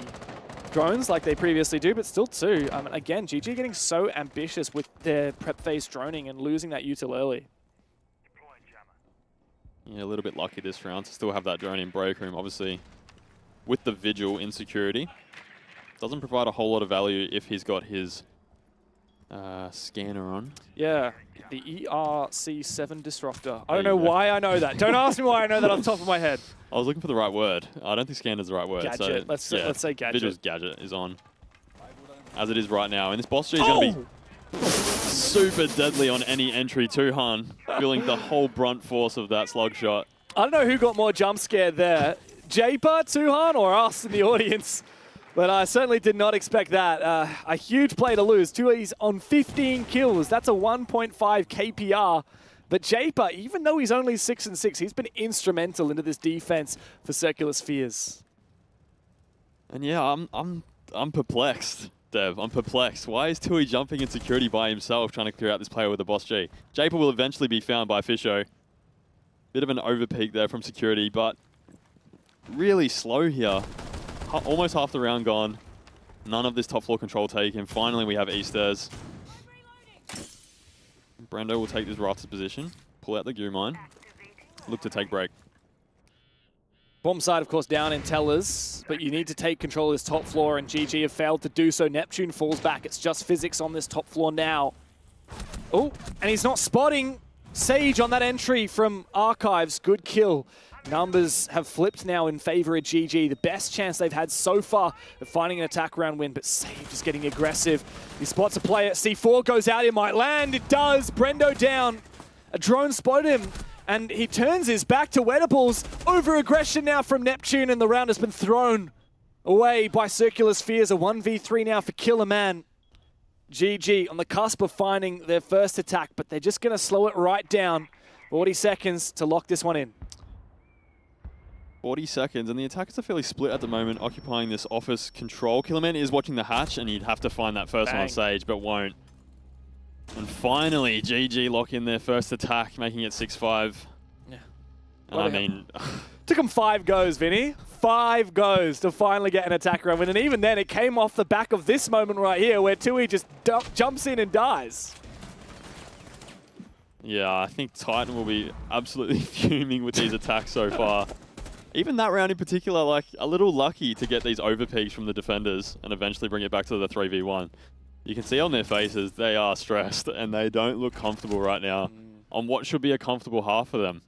drones like they previously do, but still 2. Again, GG getting so ambitious with their prep phase droning and losing that util early. Yeah, a little bit lucky this round to still have that drone in break room. Obviously, with the Vigil insecurity, doesn't provide a whole lot of value if he's got his scanner on. Yeah, the ERC7 disruptor. I don't know why I know that. Don't ask me why I know that off the top of my head. I was looking for the right word. I don't think scanner's the right word. Gadget. So, Let's say gadget. Vigil's gadget is on, as it is right now. And this boss G is going to be super deadly on any entry. Tuhan feeling the whole brunt force of that slug shot. I don't know who got more jump scared there. Japer, Tuhan, or us in the audience. But I certainly did not expect that. A huge play to lose. Tui's on 15 kills. That's a 1.5 KPR. But Japer, even though he's only 6-6, he's been instrumental into this defense for Circular Spheres. And yeah, I'm perplexed, Dev. I'm perplexed. Why is Tui jumping in security by himself, trying to clear out this player with the boss G? Japer will eventually be found by Fisho. Bit of an overpeak there from security, but really slow here. Almost half the round gone. None of this top floor control taken. Finally, we have East Stairs. Brendo will take this rafters position, pull out the goo mine, look to take break. Bomb side, of course, down in Tellers, but you need to take control of this top floor, and GG have failed to do so. Neptune falls back. It's just Physics on this top floor now. Oh, and he's not spotting Sage on that entry from Archives. Good kill. Numbers have flipped now in favor of GG. The best chance they've had so far of finding an attack round win, but Sage is getting aggressive. He spots a player. C4 goes out. It might land. It does. Brendo down. A drone spotted him, and he turns his back to Wettables. Over-aggression now from Neptune, and the round has been thrown away by Circular Spheres. A 1v3 now for Killer Man. GG on the cusp of finding their first attack, but they're just going to slow it right down. 40 seconds to lock this one in. 40 seconds, and the attackers are fairly split at the moment, occupying this office control. Killerman is watching the hatch, and he'd have to find that first one on Sage, but won't. And finally, GG lock in their first attack, making it 6-5. Yeah. And I mean... Took them 5 goes, Vinny. 5 goes to finally get an attack round win, and even then, it came off the back of this moment right here, where Tui just jumps in and dies. Yeah, I think Titan will be absolutely fuming with these attacks so far. Even that round in particular, like, a little lucky to get these overpeaks from the defenders and eventually bring it back to the 3v1. You can see on their faces, they are stressed and they don't look comfortable right now on what should be a comfortable half for them.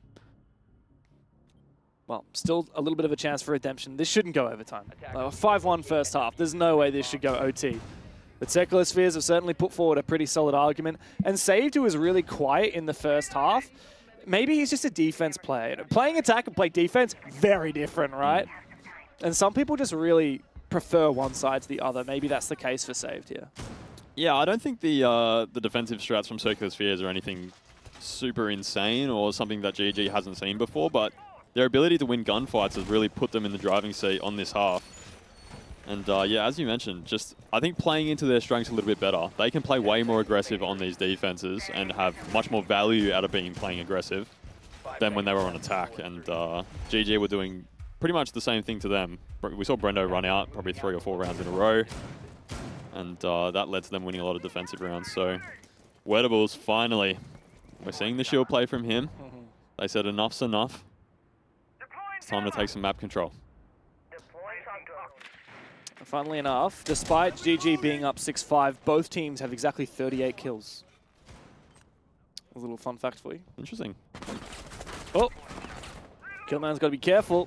Well, still a little bit of a chance for redemption. This shouldn't go overtime. 5-1 first half. There's no way this should go OT. But Circular Spheres have certainly put forward a pretty solid argument. And Saved, who was really quiet in the first half, maybe he's just a defense player. Playing attack and play defense, very different, right? And some people just really prefer one side to the other. Maybe that's the case for Saved here. Yeah, I don't think the defensive strats from Circular Spheres are anything super insane or something that GG hasn't seen before, but their ability to win gunfights has really put them in the driving seat on this half. And yeah, as you mentioned, just I think playing into their strengths a little bit better. They can play way more aggressive on these defenses and have much more value out of being playing aggressive than when they were on attack. And GG were doing pretty much the same thing to them. We saw Brendo run out probably 3 or 4 rounds in a row. And that led to them winning a lot of defensive rounds. So Wettables, finally, we're seeing the shield play from him. They said enough's enough. It's time to take some map control. Funnily enough, despite GG being up 6-5, both teams have exactly 38 kills. A little fun fact for you. Interesting. Oh, Killman's got to be careful.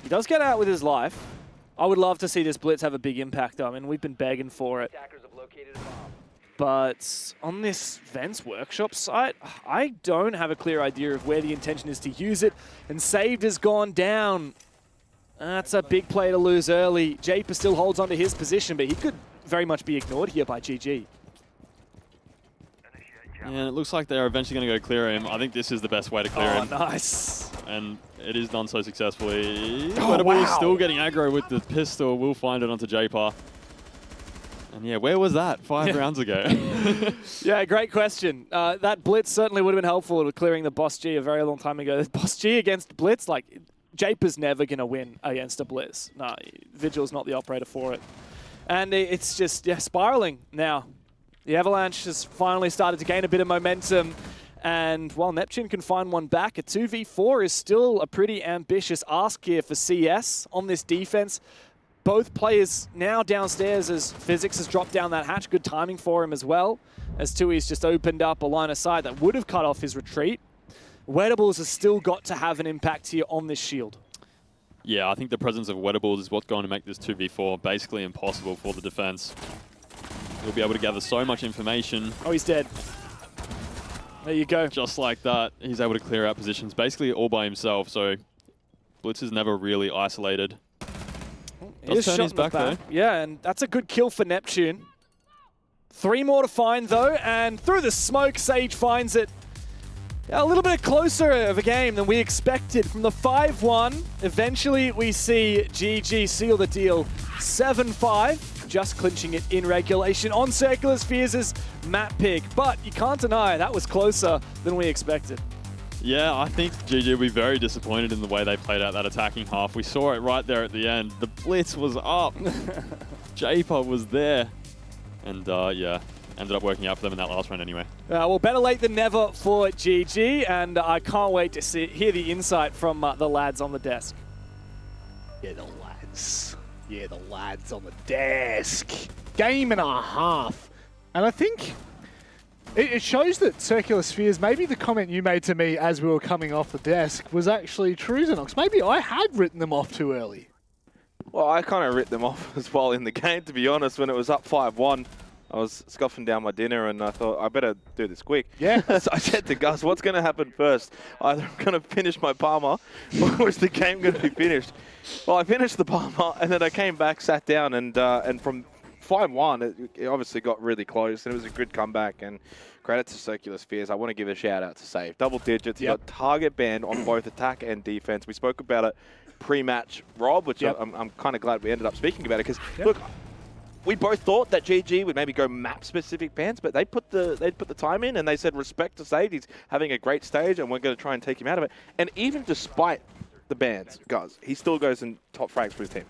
He does get out with his life. I would love to see this blitz have a big impact, though. I mean, we've been begging for it. But on this Vents Workshop site, I don't have a clear idea of where the intention is to use it. And Saved has gone down. That's a big play to lose early. Japer still holds onto his position, but he could very much be ignored here by GG. And it looks like they're eventually going to go clear him. I think this is the best way to clear him. Oh, nice. And it is done so successfully. Oh, Wettables wow. still getting aggro with the pistol. We'll find it onto Japer. And yeah, where was that 5 rounds ago? Yeah, great question. That blitz certainly would have been helpful with clearing the Boss G a very long time ago. Boss G against blitz, like, Japer's never going to win against a blitz. No, Vigil's not the operator for it. And it's just, yeah, spiraling now. The Avalanche has finally started to gain a bit of momentum. And while Neptune can find one back, a 2v4 is still a pretty ambitious ask here for CS on this defense. Both players now downstairs as Physics has dropped down that hatch. Good timing for him as well, as Tui's just opened up a line of sight that would have cut off his retreat. Wettables has still got to have an impact here on this shield. Yeah, I think the presence of Wettables is what's going to make this 2v4 basically impossible for the defense. He'll be able to gather so much information. Oh, he's dead. There you go. Just like that, he's able to clear out positions basically all by himself, so Blitz is never really isolated. Does turn his back though. Yeah, and that's a good kill for Neptune. 3 more to find though, and through the smoke, Sage finds it. A little bit closer of a game than we expected. From the 5-1, eventually we see GG seal the deal 7-5, just clinching it in regulation on Circular Spheres' map pick. But you can't deny that was closer than we expected. Yeah, I think GG will be very disappointed in the way they played out that attacking half. We saw it right there at the end. The blitz was up. Japer was there. And yeah, ended up working out for them in that last round anyway. Well, better late than never for GG, and I can't wait to hear the insight from the lads on the desk. Yeah, the lads. Yeah, the lads on the desk. Game and a half. And I think it shows that Circular Spheres, maybe the comment you made to me as we were coming off the desk was actually true, Xenox. Maybe I had written them off too early. Well, I kind of writ them off as well in the game, to be honest. When it was up 5-1, I was scoffing down my dinner and I thought, I better do this quick. Yeah. So I said to Gus, what's going to happen first? Either I'm going to finish my Palmer or is the game going to be finished? Well, I finished the Palmer and then I came back, sat down, and from 5-1, it obviously got really close and it was a good comeback. And credit to Circular Spheres. I want to give a shout out to Save. Double digits. He got target banned on both attack and defense. We spoke about it pre-match, Rob, which I'm kind of glad we ended up speaking about it because, look, we both thought that GG would maybe go map-specific bans, but they put the time in and they said respect to Sage. He's having a great stage and we're going to try and take him out of it. And even despite the bans, guys, he still goes in top frags for his team.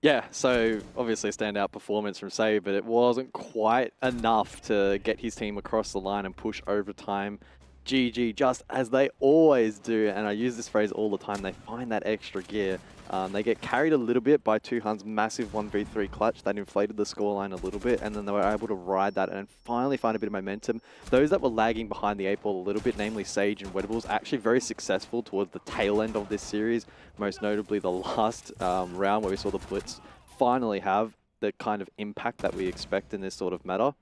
Yeah, so obviously a standout performance from Save, but it wasn't quite enough to get his team across the line and push overtime. GG, just as they always do, and I use this phrase all the time, they find that extra gear. They get carried a little bit by Tuhan's massive 1v3 clutch that inflated the scoreline a little bit, and then they were able to ride that and finally find a bit of momentum. Those that were lagging behind the 8-ball a little bit, namely Sage and Wettables, actually very successful towards the tail end of this series, most notably the last round where we saw the Blitz finally have the kind of impact that we expect in this sort of meta.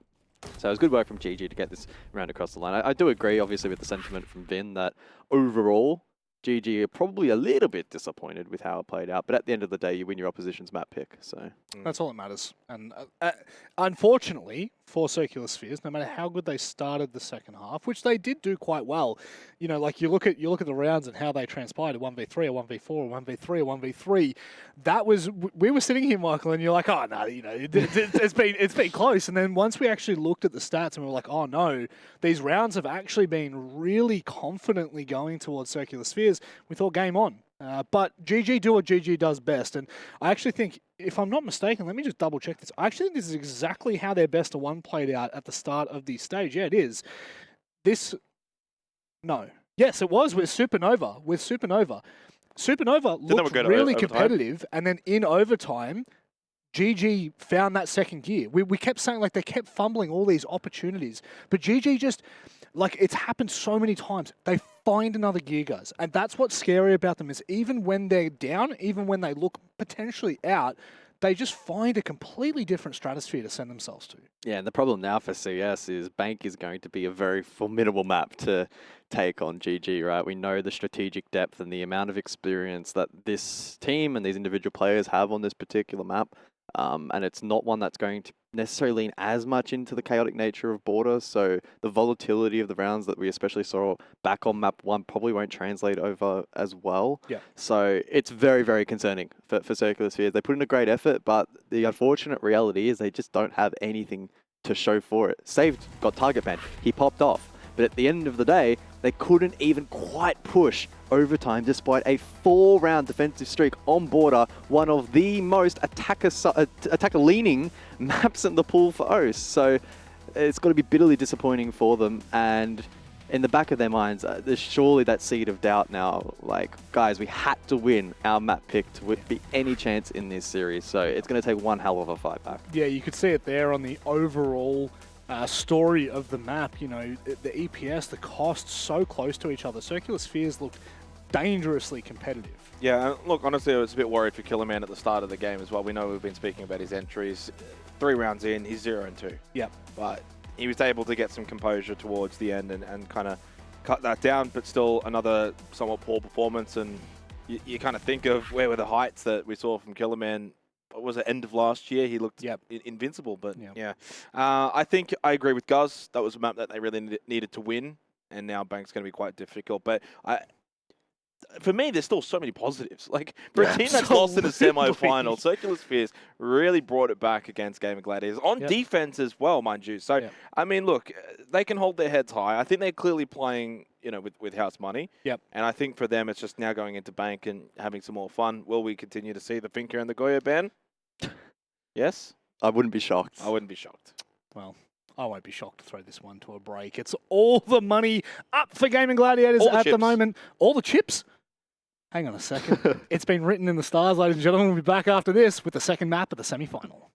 So it was good work from GG to get this round across the line. I do agree, obviously, with the sentiment from Vin that overall, GG are probably a little bit disappointed with how it played out. But at the end of the day, you win your opposition's map pick. So That's all that matters. And unfortunately for Circular Spheres, no matter how good they started the second half, which they did do quite well. You know, like you look at the rounds and how they transpired, a 1v3, a 1v4, a 1v3, a 1v3. That was, we were sitting here, Michael, and you're like, oh no, you know, it's been close. And then once we actually looked at the stats and we were like, oh no, these rounds have actually been really confidently going towards Circular Spheres, we thought game on. But GG do what GG does best. And I actually think, if I'm not mistaken, let me just double check this. I actually think this is exactly how their best of one played out at the start of the stage. Yeah, it is. No. Yes, it was with Supernova. Supernova looked really competitive. And then in overtime, GG found that second gear. We kept saying, like, they kept fumbling all these opportunities. But GG just, like, it's happened so many times. They find another gear, guys. And that's what's scary about them, is even when they're down, even when they look potentially out, they just find a completely different stratosphere to send themselves to. Yeah, and the problem now for CS is Bank is going to be a very formidable map to take on GG, right? We know the strategic depth and the amount of experience that this team and these individual players have on this particular map. And it's not one that's going to necessarily lean as much into the chaotic nature of Border, so the volatility of the rounds that we especially saw back on map 1 probably won't translate over as well. Yeah. So it's very, very concerning for Circular Spheres. They put in a great effort, but the unfortunate reality is they just don't have anything to show for it. Saved got target banned. He popped off. But at the end of the day, they couldn't even quite push overtime despite a 4-round defensive streak on Border, one of the most attacker-leaning maps in the pool for OCE. So it's got to be bitterly disappointing for them. And in the back of their minds, there's surely that seed of doubt now. Like, guys, we had to win our map pick to be any chance in this series. So it's going to take one hell of a fight back. Yeah, you could see it there on the overall story of the map. You know, the EPS, the costs so close to each other. Circular Spheres looked dangerously competitive. Yeah, look, honestly, I was a bit worried for Killerman at the start of the game as well. We know we've been speaking about his entries. 3 rounds in, he's 0-2. Yep. But he was able to get some composure towards the end and kind of cut that down, but still another somewhat poor performance. And you kind of think of where were the heights that we saw from Killerman. What was it, end of last year? He looked invincible, but yeah. I think I agree with Guz. That was a map that they really needed to win, and now Bank's going to be quite difficult. But for me, there's still so many positives. Like, for a team that's lost in a semi-final, Circular Spheres really brought it back against GAIMIN Gladiators. On defense as well, mind you. So, I mean, look, they can hold their heads high. I think they're clearly playing, you know, with house money. Yep. And I think for them, it's just now going into Bank and having some more fun. Will we continue to see the Finker and the Goya ban? Yes? I wouldn't be shocked. I wouldn't be shocked. Well, I won't be shocked to throw this one to a break. It's all the money up for GAIMIN Gladiators at the moment. All the chips? Hang on a second. It's been written in the stars, ladies and gentlemen. We'll be back after this with the second map of the semi-final.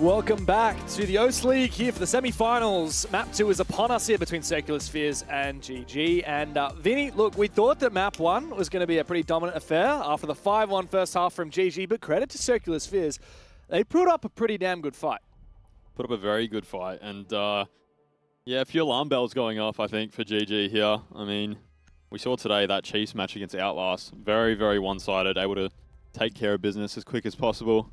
Welcome back to the OCE League here for the semi-finals. Map 2 is upon us here between Circular Spheres and GG. And Vinny, look, we thought that Map 1 was going to be a pretty dominant affair after the 5-1 first half from GG, but credit to Circular Spheres, they put up a pretty damn good fight. Put up a very good fight, and yeah, a few alarm bells going off, I think, for GG here. I mean, we saw today that Chiefs match against Outlast, very, very one-sided, able to take care of business as quick as possible.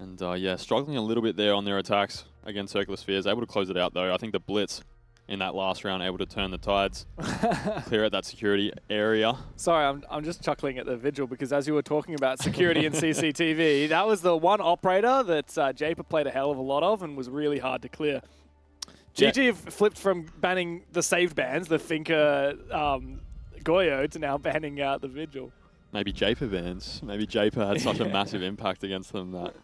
And yeah, struggling a little bit there on their attacks against Circular Spheres. Able to close it out though. I think the Blitz in that last round able to turn the tides, clear out that security area. Sorry, I'm just chuckling at the Vigil because as you were talking about security and CCTV, that was the one operator that Japer played a hell of a lot of and was really hard to clear. GG have flipped from banning the saved bans, the Finker Goyo, to now banning out the Vigil. Maybe Japer bans. Maybe Japer had such a massive impact against them that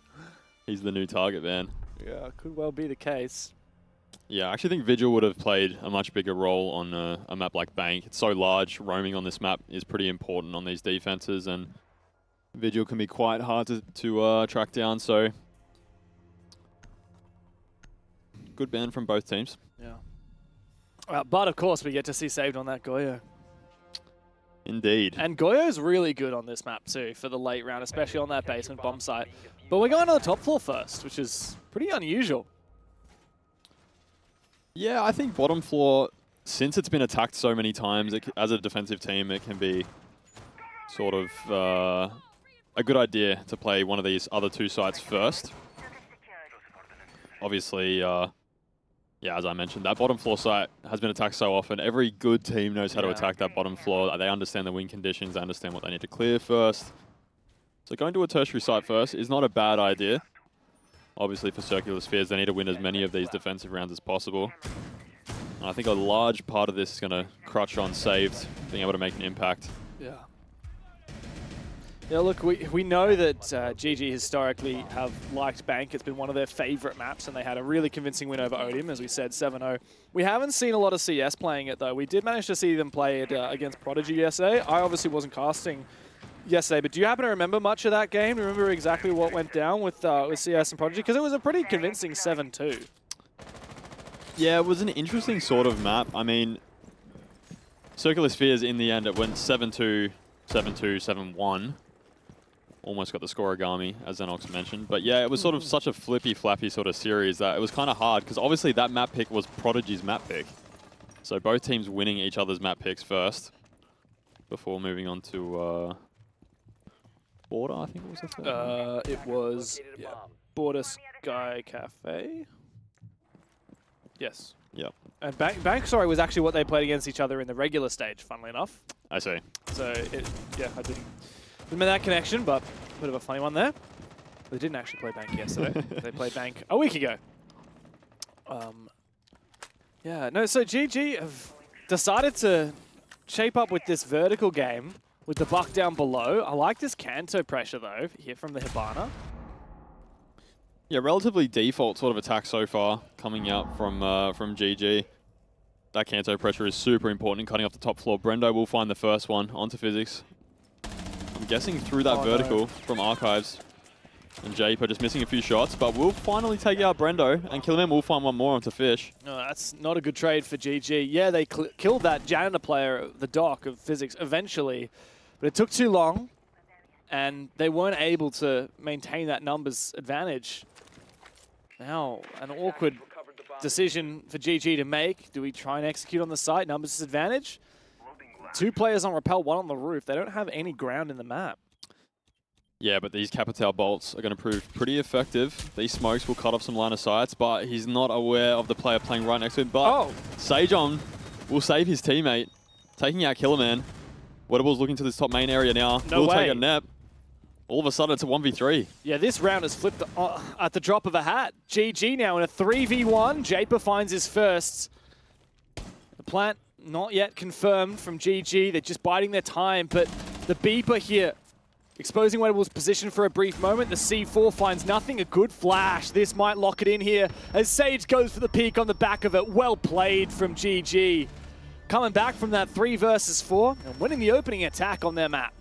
he's the new target ban. Yeah, could well be the case. Yeah, I actually think Vigil would have played a much bigger role on a map like Bank. It's so large, roaming on this map is pretty important on these defenses, and Vigil can be quite hard to track down, so good ban from both teams. Yeah. But of course, we get to see saved on that Goyo. Indeed. And Goyo's really good on this map too for the late round, especially on that basement bomb site. But we're going to the top floor first, which is pretty unusual. Yeah, I think bottom floor, since it's been attacked so many times, as a defensive team, it can be sort of a good idea to play one of these other two sites first. Obviously, yeah, as I mentioned, that bottom floor site has been attacked so often. Every good team knows how to attack that bottom floor. They understand the win conditions. They understand what they need to clear first. So going to a tertiary site first is not a bad idea. Obviously, for Circular Spheres, they need to win as many of these defensive rounds as possible. And I think a large part of this is going to crutch on saved, being able to make an impact. Yeah. Yeah, look, we know that GG historically have liked Bank. It's been one of their favorite maps, and they had a really convincing win over Odium, as we said, 7-0. We haven't seen a lot of CS playing it, though. We did manage to see them play it against Prodigy yesterday. I obviously wasn't casting yesterday, but do you happen to remember much of that game? Do you remember exactly what went down with CS and Prodigy? Because it was a pretty convincing 7-2. Yeah, it was an interesting sort of map. I mean, Circular Spheres, in the end, it went 7-2, 7-2, 7-1. Almost got the scoregami, as Xenox mentioned. But yeah, it was sort of such a flippy-flappy sort of series that it was kind of hard, because obviously that map pick was Prodigy's map pick. So both teams winning each other's map picks first, before moving on to Border, I think it was the third. It was Border Sky Cafe. Yes. Yep. And Bank, sorry, was actually what they played against each other in the regular stage, funnily enough. I see. So, yeah, I didn't make that connection, but a bit of a funny one there. They didn't actually play Bank yesterday. They played Bank a week ago. Yeah, no, so GG have decided to shape up with this vertical game with the buck down below. I like this Kanto pressure, though, here from the Hibana. Yeah, relatively default sort of attack so far coming out from GG. That Kanto pressure is super important in cutting off the top floor. Brendo will find the first one onto Physics. I'm guessing through that vertical from Archives. And Japer just missing a few shots, but we'll finally take out Brendo, and Killerman will find one more onto Fish. No, that's not a good trade for GG. Yeah, they killed that janitor player, the doc of Physics, eventually, but it took too long, and they weren't able to maintain that numbers advantage. Now, an awkward decision for GG to make. Do we try and execute on the site? Numbers disadvantage? 2 players on rappel, 1 on the roof. They don't have any ground in the map. Yeah, but these Capital bolts are going to prove pretty effective. These smokes will cut off some line of sights, but he's not aware of the player playing right next to him. But Sajon will save his teammate, taking out Killerman. Wettables looking to this top main area now. No way. Take a nap. All of a sudden, it's a 1v3. Yeah, this round has flipped at the drop of a hat. GG now in a 3v1. Japer finds his first. The plant not yet confirmed from GG. They're just biding their time, but the beeper here exposing Wettables' position for a brief moment. The C4 finds nothing. A good flash. This might lock it in here as Sage goes for the peek on the back of it. Well played from GG. Coming back from that 3 versus 4 and winning the opening attack on their map.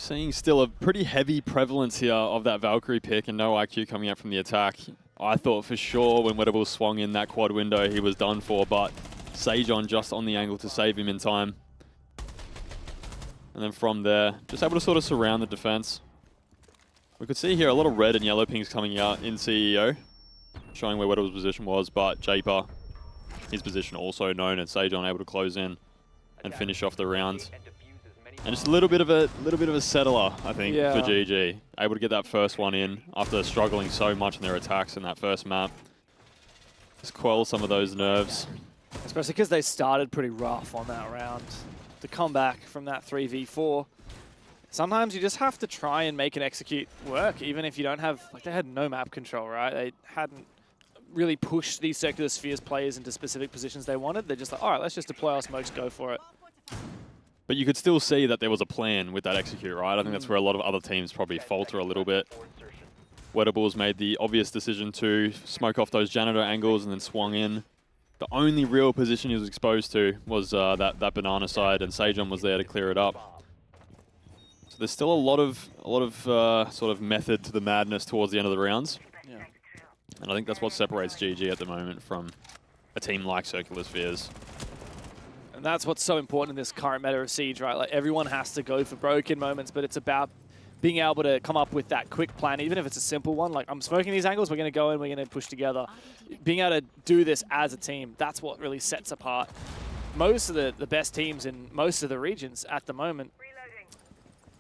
Seeing still a pretty heavy prevalence here of that Valkyrie pick and no IQ coming out from the attack. I thought for sure when Wettable swung in that quad window he was done for, but Sajon just on the angle to save him in time. And then from there, just able to sort of surround the defense. We could see here a lot of red and yellow pings coming out in CEO, showing where Wettable's position was, but Japer, his position also known, and Sajon able to close in and finish off the round. And just a little bit of a settler, I think, for GG. Able to get that first one in after struggling so much in their attacks in that first map. Just quell some of those nerves. Especially because they started pretty rough on that round. To come back from that 3v4, sometimes you just have to try and make an execute work, even if you don't have, like, they had no map control, right? They hadn't really pushed these Circular Spheres players into specific positions they wanted. They're just like, all right, let's just deploy our smokes, go for it. But you could still see that there was a plan with that execute, right? I think that's where a lot of other teams probably falter a little bit. Wettables made the obvious decision to smoke off those janitor angles and then swung in. The only real position he was exposed to was that banana side, and Sajon was there to clear it up. So there's still a lot of sort of method to the madness towards the end of the rounds. Yeah. And I think that's what separates GG at the moment from a team like Circular Spheres. And that's what's so important in this current meta of Siege, right? Like, everyone has to go for broken moments, but it's about being able to come up with that quick plan, even if it's a simple one. Like, I'm smoking these angles, we're going to go in, we're going to push together. Being able to do this as a team, that's what really sets apart most of the best teams in most of the regions at the moment.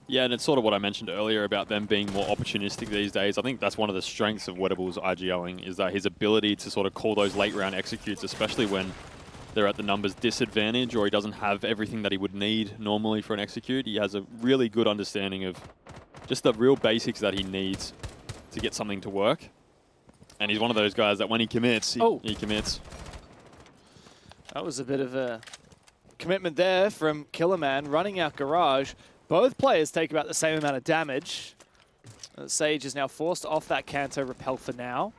Yeah, and it's sort of what I mentioned earlier about them being more opportunistic these days. I think that's one of the strengths of Wettable's IGOing, is that his ability to sort of call those late round executes, especially when they're at the numbers disadvantage or he doesn't have everything that he would need normally for an execute. He has a really good understanding of just the real basics that he needs to get something to work. And he's one of those guys that when he commits, he commits. That was a bit of a commitment there from Killerman, running out Garage. Both players take about the same amount of damage. Sage is now forced off that Kanto repel for now.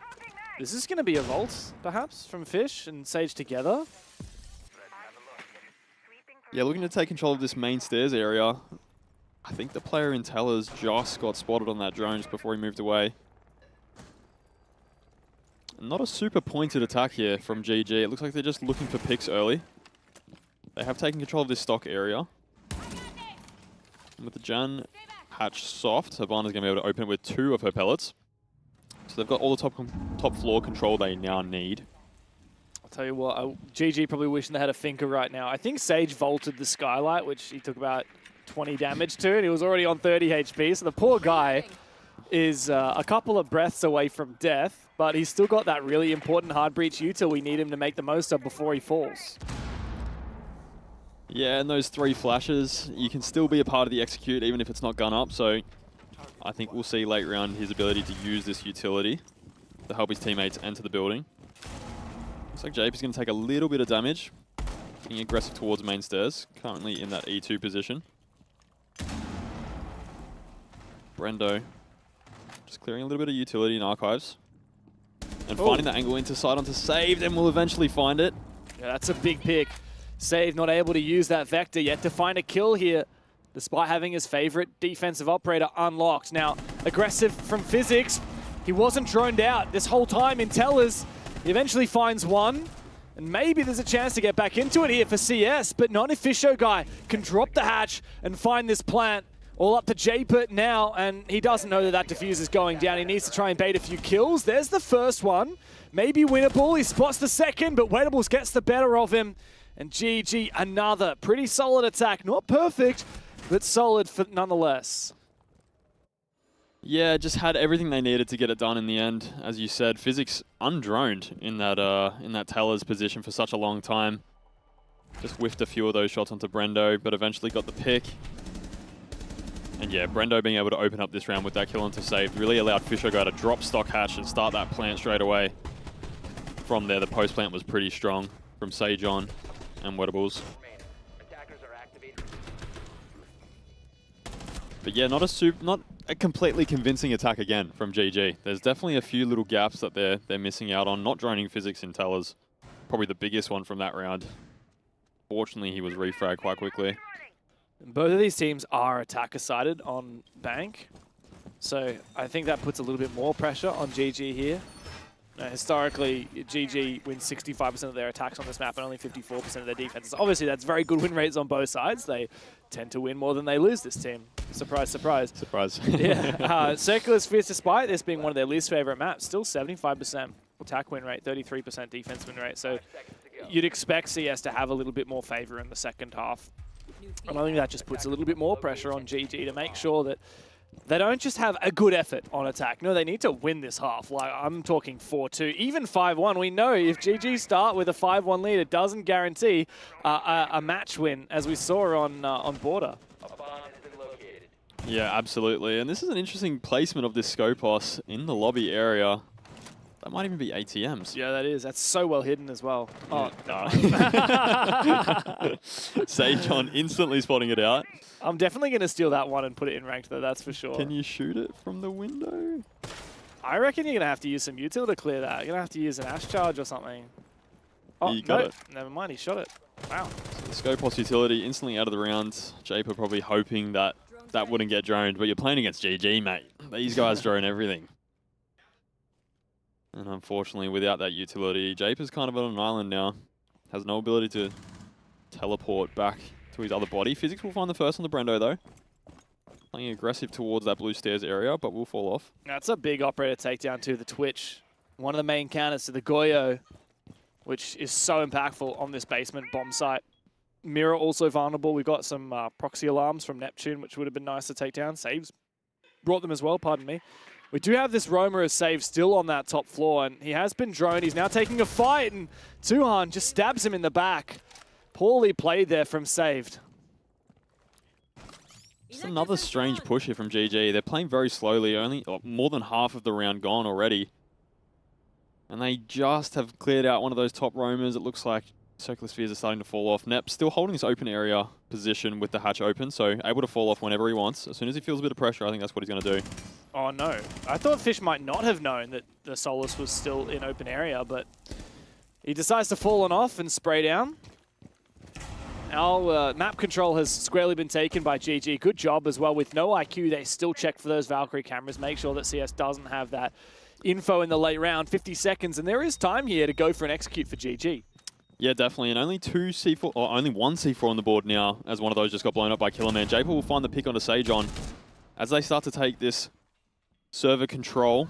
Is this going to be a vault, perhaps, from Fish and Sage together? Yeah, looking to take control of this main stairs area. I think the player in Tellers just got spotted on that drone just before he moved away. Not a super pointed attack here from GG. It looks like they're just looking for picks early. They have taken control of this stock area. And with the Jan hatch soft, Havana's going to be able to open it with 2 of her pellets. So they've got all the top floor control they now need. I'll tell you what, GG probably wishing they had a Finker right now. I think Sage vaulted the Skylight, which he took about 20 damage to, and he was already on 30 HP. So the poor guy is a couple of breaths away from death, but he's still got that really important hard breach util we need him to make the most of before he falls. Yeah, and those 3 flashes, you can still be a part of the execute even if it's not gun up. So I think we'll see late round his ability to use this utility to help his teammates enter the building. Looks like Jape is going to take a little bit of damage, getting aggressive towards main stairs, currently in that E2 position. Brendo just clearing a little bit of utility in archives. And finding that angle into side onto Saved, and will eventually find it. Yeah, that's a big pick. Save not able to use that Vector yet to find a kill here, despite having his favorite defensive operator unlocked. Now, aggressive from Physics. He wasn't droned out this whole time in Tellers. He eventually finds one, and maybe there's a chance to get back into it here for CS, but not if Fisho guy can drop the hatch and find this plant. All up to Japert now, and he doesn't know that that defuse is going down. He needs to try and bait a few kills. There's the first one. Maybe winnable. He spots the second, but Wettables gets the better of him. And GG, another pretty solid attack. Not perfect, but solid nonetheless. Yeah, just had everything they needed to get it done in the end. As you said, Physics undroned in that Tellers position for such a long time. Just whiffed a few of those shots onto Brendo, but eventually got the pick. And yeah, Brendo being able to open up this round with that kill onto Saved really allowed Fishogo to drop stock hatch and start that plant straight away. From there, the post plant was pretty strong from Sajon and Wettables. But yeah, not a completely convincing attack again from GG. There's definitely a few little gaps that they're missing out on. Not droning Physics in Tellers, probably the biggest one from that round. Fortunately, he was refragged quite quickly. Both of these teams are attacker-sided on Bank, so I think that puts a little bit more pressure on GG here. Historically, GG wins 65% of their attacks on this map and only 54% of their defenses. Obviously, that's very good win rates on both sides. They tend to win more than they lose, this team. Surprise, surprise. Surprise. Yeah. Circular Spheres, despite this being one of their least favorite maps, still 75% attack win rate, 33% defense win rate. So you'd expect CS to have a little bit more favor in the second half. And I think that just puts a little bit more pressure on GG to make sure that they don't just have a good effort on attack. No, they need to win this half. Like, I'm talking 4-2, even 5-1. We know if GG start with a 5-1 lead, it doesn't guarantee a match win, as we saw on Border. Yeah, absolutely. And this is an interesting placement of this Scopos in the lobby area. That might even be ATMs. Yeah, that is. That's so well hidden as well. Oh, no. Sejon instantly spotting it out. I'm definitely going to steal that one and put it in ranked, though, that's for sure. Can you shoot it from the window? I reckon you're going to have to use some util to clear that. You're going to have to use an Ash Charge or something. Oh, You got no. it. Never mind, he shot it. Wow. So the Scopos utility instantly out of the round. Japer probably hoping that that wouldn't get droned, but you're playing against GG, mate. These guys drone everything. And unfortunately, without that utility, Japer's kind of on an island now. Has no ability to teleport back to his other body. Physics will find the first on the Brendo, though. Playing aggressive towards that blue stairs area, but will fall off. That's a big operator takedown to the Twitch. One of the main counters to the Goyo, which is so impactful on this basement bomb site. Mirror also vulnerable. We've got some proxy alarms from Neptune, which would have been nice to take down. Saves brought them as well, pardon me. We do have this Roamer as save still on that top floor, and he has been droned. He's now taking a fight, and Tuhan just stabs him in the back. Poorly played there from Saved. Just another strange push here from GG. They're playing very slowly, only more than half of the round gone already. And they just have cleared out one of those top roamers. It looks like Circular Spheres are starting to fall off. Nep still holding this open area position with the hatch open, so able to fall off whenever he wants. As soon as he feels a bit of pressure, I think that's what he's going to do. Oh no, I thought Fish might not have known that the Solus was still in open area, but he decides to fall on off and spray down. Our map control has squarely been taken by GG. Good job as well. With no IQ, they still check for those Valkyrie cameras, make sure that CS doesn't have that info in the late round. 50 seconds, and there is time here to go for an execute for GG. Yeah, definitely. And only two C4, or only one C4 on the board now, as one of those just got blown up by Killerman. Japer will find the pick onto Sejon as they start to take this server control.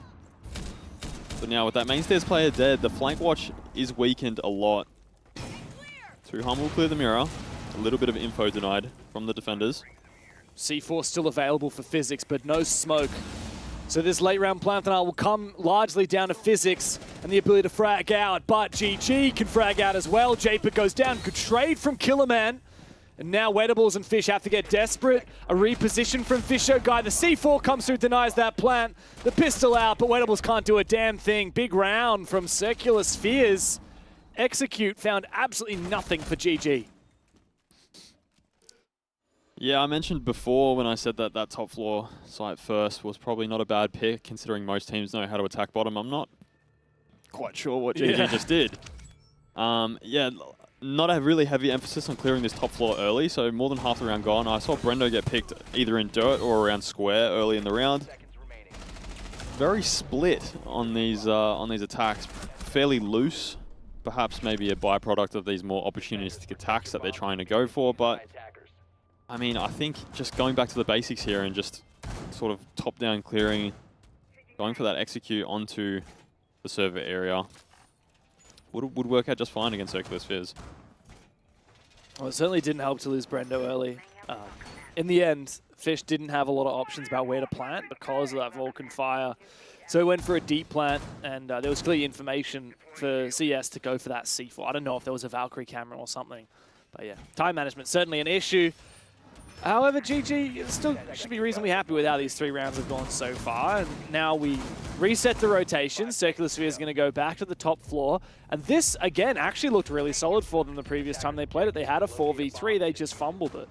But now with that mainstairs player dead, the flank watch is weakened a lot. Tuhan will clear the mirror. A little bit of info denied from the defenders. C4 still available for Physics, but no smoke. So this late round Planthanal will come largely down to Physics and the ability to frag out, but GG can frag out as well. Japer goes down, good trade from Killerman. And now Wettables and Fish have to get desperate. A reposition from Fisher Guy. The C4 comes through, denies that plant. The pistol out, but Wettables can't do a damn thing. Big round from Circular Spheres. Execute found absolutely nothing for GG. Yeah, I mentioned before when I said that that top floor site first was probably not a bad pick, considering most teams know how to attack bottom. I'm not quite sure what GG just did. Yeah, not a really heavy emphasis on clearing this top floor early, so more than half the round gone. I saw Brendo get picked either in dirt or around square early in the round. Very split on these attacks, fairly loose. Perhaps maybe a byproduct of these more opportunistic attacks that they're trying to go for, but I mean, I think just going back to the basics here and just sort of top-down clearing, going for that execute onto the server area would work out just fine against Circular Spheres. Well, it certainly didn't help to lose Brendo early. In the end, Fish didn't have a lot of options about where to plant because of that Vulcan fire. So he went for a deep plant, and there was clear information for CS to go for that C4. I don't know if there was a Valkyrie camera or something, but yeah, time management certainly an issue. However, GG still should be reasonably happy with how these 3 rounds have gone so far. And now we reset the rotation. Circular Sphere is going to go back to the top floor. And this, again, actually looked really solid for them the previous time they played it. They had a 4v3. They just fumbled it.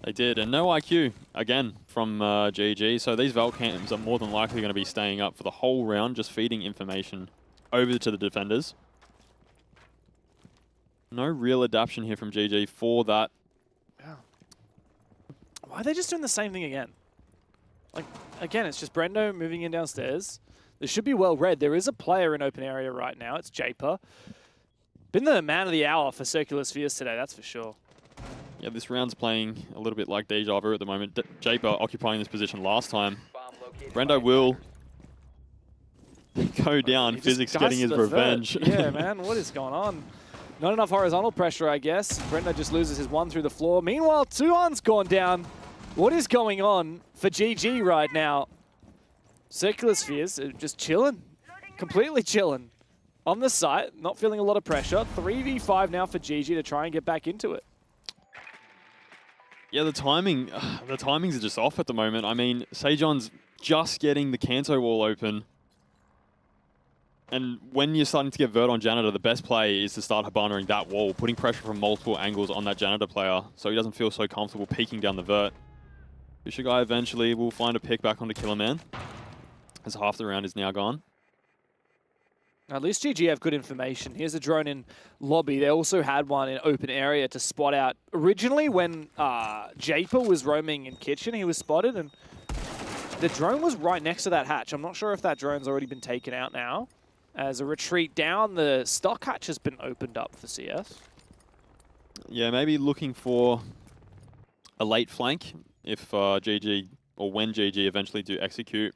They did, and no IQ, again, from GG. So these Valcams are more than likely going to be staying up for the whole round, just feeding information over to the defenders. No real adaptation here from GG for that Why are they just doing the same thing again? Like, again, it's just Brendo moving in downstairs. This should be well read. There is a player in open area right now. It's Japer. Been the man of the hour for Circular Spheres today, that's for sure. Yeah, this round's playing a little bit like Deja Vu at the moment. Japer occupying this position last time. Brendo will go down. Physics getting his revenge. Yeah, man, what is going on? Not enough horizontal pressure, I guess. Brendo just loses his one through the floor. Meanwhile, Tuhan's gone down. What is going on for GG right now? Circular Spheres are just chilling. Completely chilling. On the site, not feeling a lot of pressure. 3v5 now for GG to try and get back into it. Yeah, the timings are just off at the moment. I mean, Sejon's just getting the Kanto wall open. And when you're starting to get Vert on Janitor, the best play is to start Habanaing that wall, putting pressure from multiple angles on that Janitor player so he doesn't feel so comfortable peeking down the Vert. Fisher Guy eventually will find a pick back onto Killer Man, as half the round is now gone. At least GG have good information. Here's a drone in lobby. They also had one in open area to spot out. Originally, when Japer was roaming in kitchen, he was spotted, and the drone was right next to that hatch. I'm not sure if that drone's already been taken out now. As a retreat down, the stock hatch has been opened up for CS. Yeah, maybe looking for a late flank if GG, or when GG eventually do execute.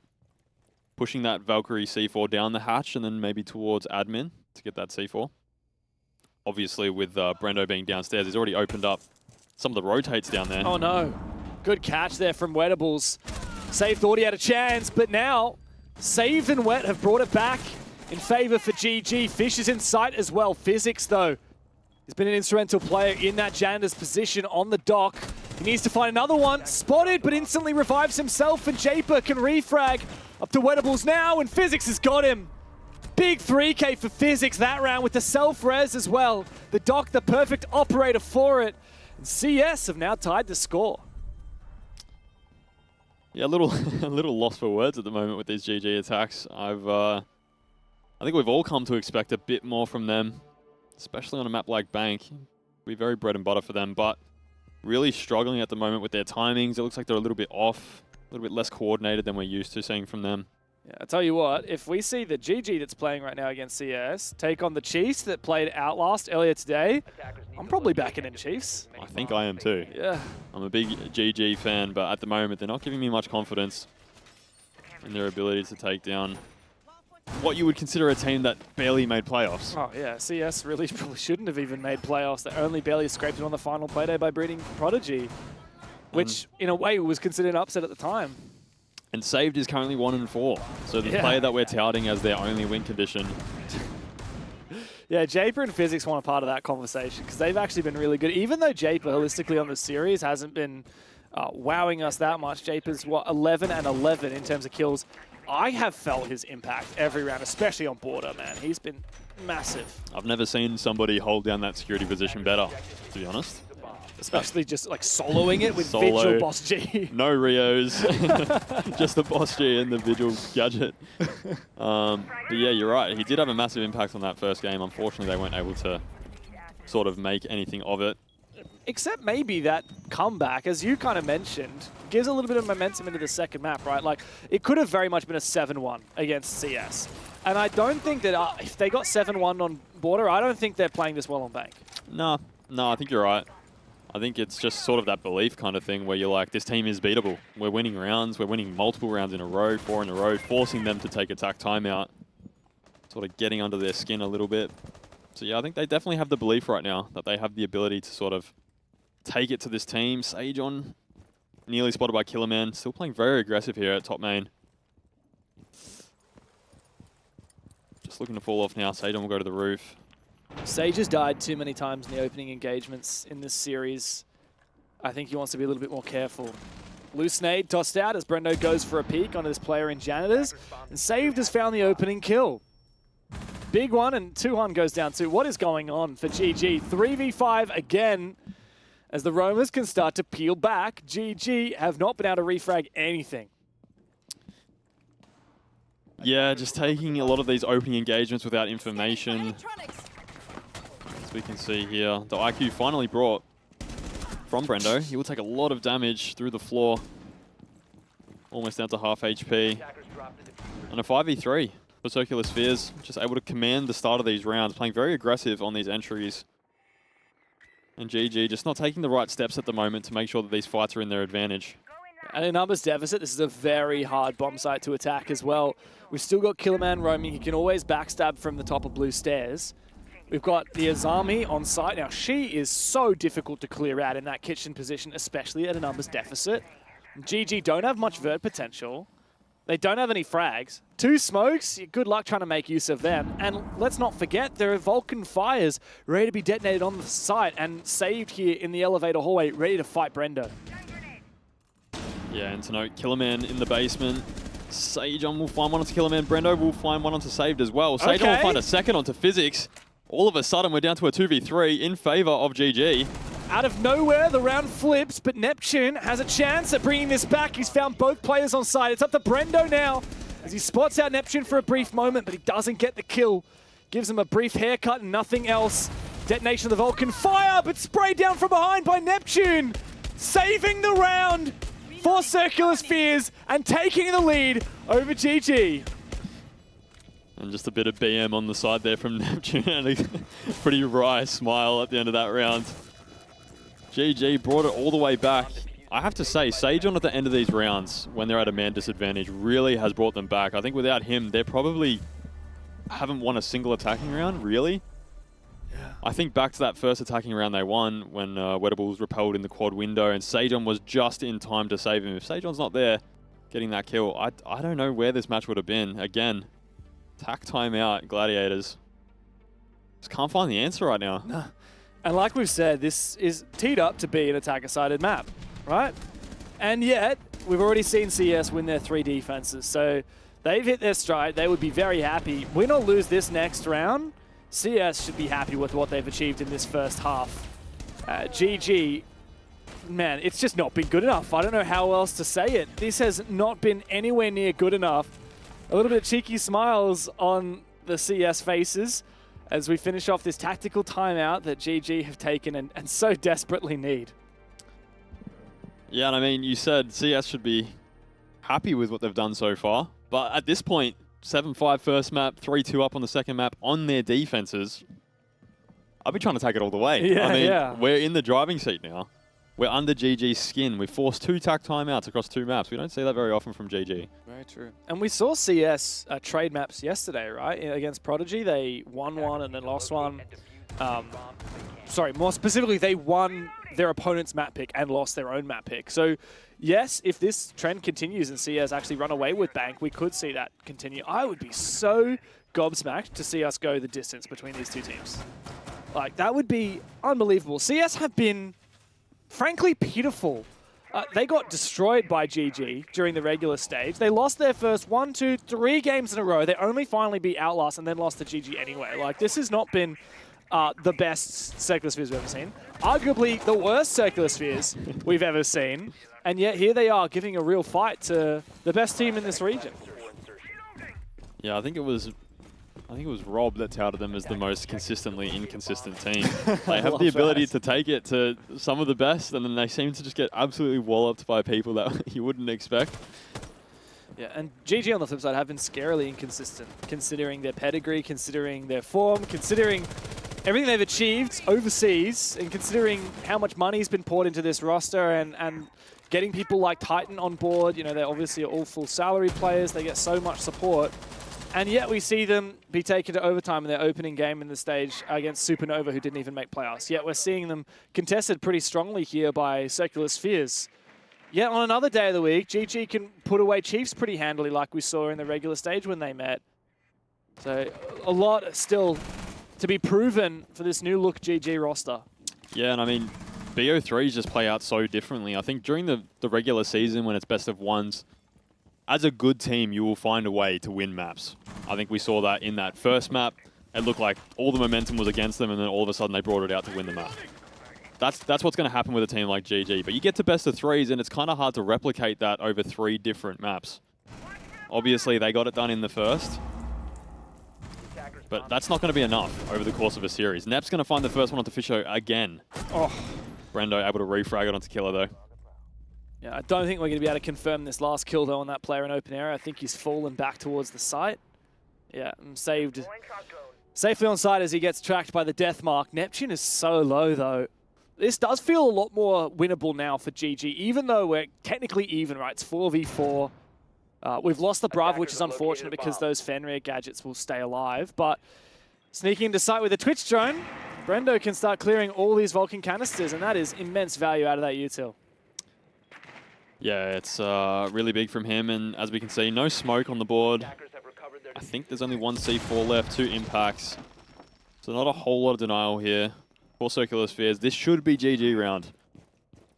Pushing that Valkyrie C4 down the hatch and then maybe towards admin to get that C4. Obviously with Brendo being downstairs, he's already opened up some of the rotates down there. Oh no, good catch there from Wettables. Save thought he had a chance, but now Saved and Wet have brought it back in favor for GG. Fish is in sight as well. Physics though, he's been an instrumental player in that janitor's position on the dock. He needs to find another one. Spotted, but instantly revives himself, and Japer can refrag. Up to Wettables now, and Physics has got him. Big 3K for Physics that round with the self-res as well. The dock, the perfect operator for it. And CS have now tied the score. Yeah, a little lost for words at the moment with these GG attacks. I think we've all come to expect a bit more from them, especially on a map like Bank. Be very bread and butter for them, but really struggling at the moment with their timings. It looks like they're a little bit off, a little bit less coordinated than we're used to seeing from them. Yeah, I tell you what, if we see the GG that's playing right now against CS take on the Chiefs that played Outlast earlier today, I'm probably backing in Chiefs. I think I am too. Yeah. I'm a big GG fan, but at the moment they're not giving me much confidence in their ability to take down what you would consider a team that barely made playoffs. Oh yeah, CS really probably shouldn't have even made playoffs. They only barely scraped it on the final playday by breeding Prodigy, which in a way was considered an upset at the time. And Saved is currently 1-4, so the player that we're touting as their only win condition. Yeah, Japer and Physics want a part of that conversation because they've actually been really good. Even though Japer, holistically on the series, hasn't been wowing us that much. Japer's, what, 11 and 11 in terms of kills. I have felt his impact every round, especially on border, man. He's been massive. I've never seen somebody hold down that security position better, to be honest. Especially just like soloing it with Vigil Boss G. No Rios, just the Boss G and the Vigil gadget. But yeah, you're right. He did have a massive impact on that first game. Unfortunately, they weren't able to sort of make anything of it. Except maybe that comeback, as you kind of mentioned, gives a little bit of momentum into the second map, right? Like, it could have very much been a 7-1 against CS. And I don't think that if they got 7-1 on border, I don't think they're playing this well on Bank. No, I think you're right. I think it's just sort of that belief kind of thing where you're like, this team is beatable. We're winning rounds. We're winning multiple rounds in a row, 4 in a row, forcing them to take attack timeout, sort of getting under their skin a little bit. So yeah, I think they definitely have the belief right now that they have the ability to sort of take it to this team. Sejon, nearly spotted by Killerman, still playing very aggressive here at top main. Just looking to fall off now. Sejon will go to the roof. Sage has died too many times in the opening engagements in this series. I think he wants to be a little bit more careful. Loose nade tossed out as Brendo goes for a peek onto this player in Janitors. And Saved has found the opening kill. Big one, and Tuhan goes down too. What is going on for GG? 3v5 again as the Romers can start to peel back. GG have not been able to refrag anything. Yeah, just taking a lot of these opening engagements without information. As we can see here, the IQ finally brought from Brendo. He will take a lot of damage through the floor. Almost down to half HP. And a 5v3 for Circular Spheres. Just able to command the start of these rounds, playing very aggressive on these entries. And GG just not taking the right steps at the moment to make sure that these fights are in their advantage. And in numbers deficit, this is a very hard bomb site to attack as well. We've still got Killerman roaming. He can always backstab from the top of blue stairs. We've got the Azami on site. Now, she is so difficult to clear out in that kitchen position, especially at a numbers deficit. GG don't have much vert potential. They don't have any frags. 2 smokes, good luck trying to make use of them. And let's not forget, there are Vulcan fires ready to be detonated on the site and saved here in the elevator hallway, ready to fight Brendo. Yeah, and to note, Killerman in the basement. Sajon will find one onto Killerman. Brendo will find one onto Saved as well. Sajon will find a second onto Physics. All of a sudden, we're down to a 2v3 in favor of GG. Out of nowhere, the round flips, but Neptune has a chance at bringing this back. He's found both players on site. It's up to Brendo now as he spots out Neptune for a brief moment, but he doesn't get the kill. Gives him a brief haircut and nothing else. Detonation of the Vulcan fire, but sprayed down from behind by Neptune. Saving the round for Circular Spheres and taking the lead over GG. And just a bit of BM on the side there from Neptune and a pretty wry smile at the end of that round. GG brought it all the way back. I have to say, Sajon at the end of these rounds, when they're at a man disadvantage, really has brought them back. I think without him, they probably haven't won a single attacking round, really. Yeah. I think back to that first attacking round they won when Wettable was repelled in the quad window and Sajon was just in time to save him. If Sajon's not there getting that kill, I don't know where this match would have been. Again, tack time out, Gladiators. Just can't find the answer right now. No. And like we've said, this is teed up to be an attacker-sided map, right? And yet, we've already seen CS win their 3 defenses, so they've hit their stride. They would be very happy. Win or lose this next round, CS should be happy with what they've achieved in this first half. GG, man, it's just not been good enough. I don't know how else to say it. This has not been anywhere near good enough. A little bit of cheeky smiles on the CS faces as we finish off this tactical timeout that GG have taken and so desperately need. Yeah, and I mean, you said CS should be happy with what they've done so far, but at this point, 7-5 first map, 3-2 up on the second map on their defenses, I'll be trying to take it all the way. Yeah, I mean, we're in the driving seat now. We're under GG's skin. We've forced 2 tack timeouts across 2 maps. We don't see that very often from GG. Very true. And we saw CS trade maps yesterday, right? Against Prodigy, they won one and then lost one. Sorry, more specifically, they won their opponent's map pick and lost their own map pick. So, yes, if this trend continues and CS actually run away with Bank, we could see that continue. I would be so gobsmacked to see us go the distance between these 2 teams. Like, that would be unbelievable. CS have been, frankly, pitiful. They got destroyed by GG during the regular stage. They lost their first 1, 2, 3 games in a row. They only finally beat Outlast and then lost to GG anyway. Like, this has not been the best Circular Spheres we've ever seen. Arguably the worst Circular Spheres we've ever seen. And yet here they are giving a real fight to the best team in this region. Yeah, I think it was Rob that touted them as the most consistently inconsistent team. They have the ability to take it to some of the best, and then they seem to just get absolutely walloped by people that you wouldn't expect. Yeah, and GG on the flip side have been scarily inconsistent, considering their pedigree, considering their form, considering everything they've achieved overseas, and considering how much money's been poured into this roster and getting people like Titan on board. You know, they're obviously all full salary players. They get so much support. And yet we see them be taken to overtime in their opening game in the stage against Supernova, who didn't even make playoffs. Yet we're seeing them contested pretty strongly here by Circular Spheres. Yet on another day of the week, GG can put away Chiefs pretty handily like we saw in the regular stage when they met. So a lot still to be proven for this new look GG roster. Yeah, and I mean, BO3s just play out so differently. I think during the regular season when it's best of ones, as a good team, you will find a way to win maps. I think we saw that in that first map. It looked like all the momentum was against them, and then all of a sudden they brought it out to win the map. That's what's going to happen with a team like GG. But you get to best of 3s, and it's kind of hard to replicate that over 3 different maps. Obviously, they got it done in the first. But that's not going to be enough over the course of a series. Nep's going to find the first one onto Fisho again. Oh, Brendo able to refrag it onto Killer, though. Yeah, I don't think we're going to be able to confirm this last kill, though, on that player in open area. I think he's fallen back towards the site. Yeah, and saved safely on site as he gets tracked by the death mark. Neptune is so low, though. This does feel a lot more winnable now for GG, even though we're technically even, right? It's 4v4. We've lost the Bravo, which is unfortunate because those Fenrir gadgets will stay alive. But sneaking into sight with a Twitch drone, Brendo can start clearing all these Vulcan canisters, and that is immense value out of that util. Yeah, it's really big from him, and as we can see, no smoke on the board. I think there's only one C4 left, 2 impacts. So not a whole lot of denial here. 4 circular spheres. This should be GG round.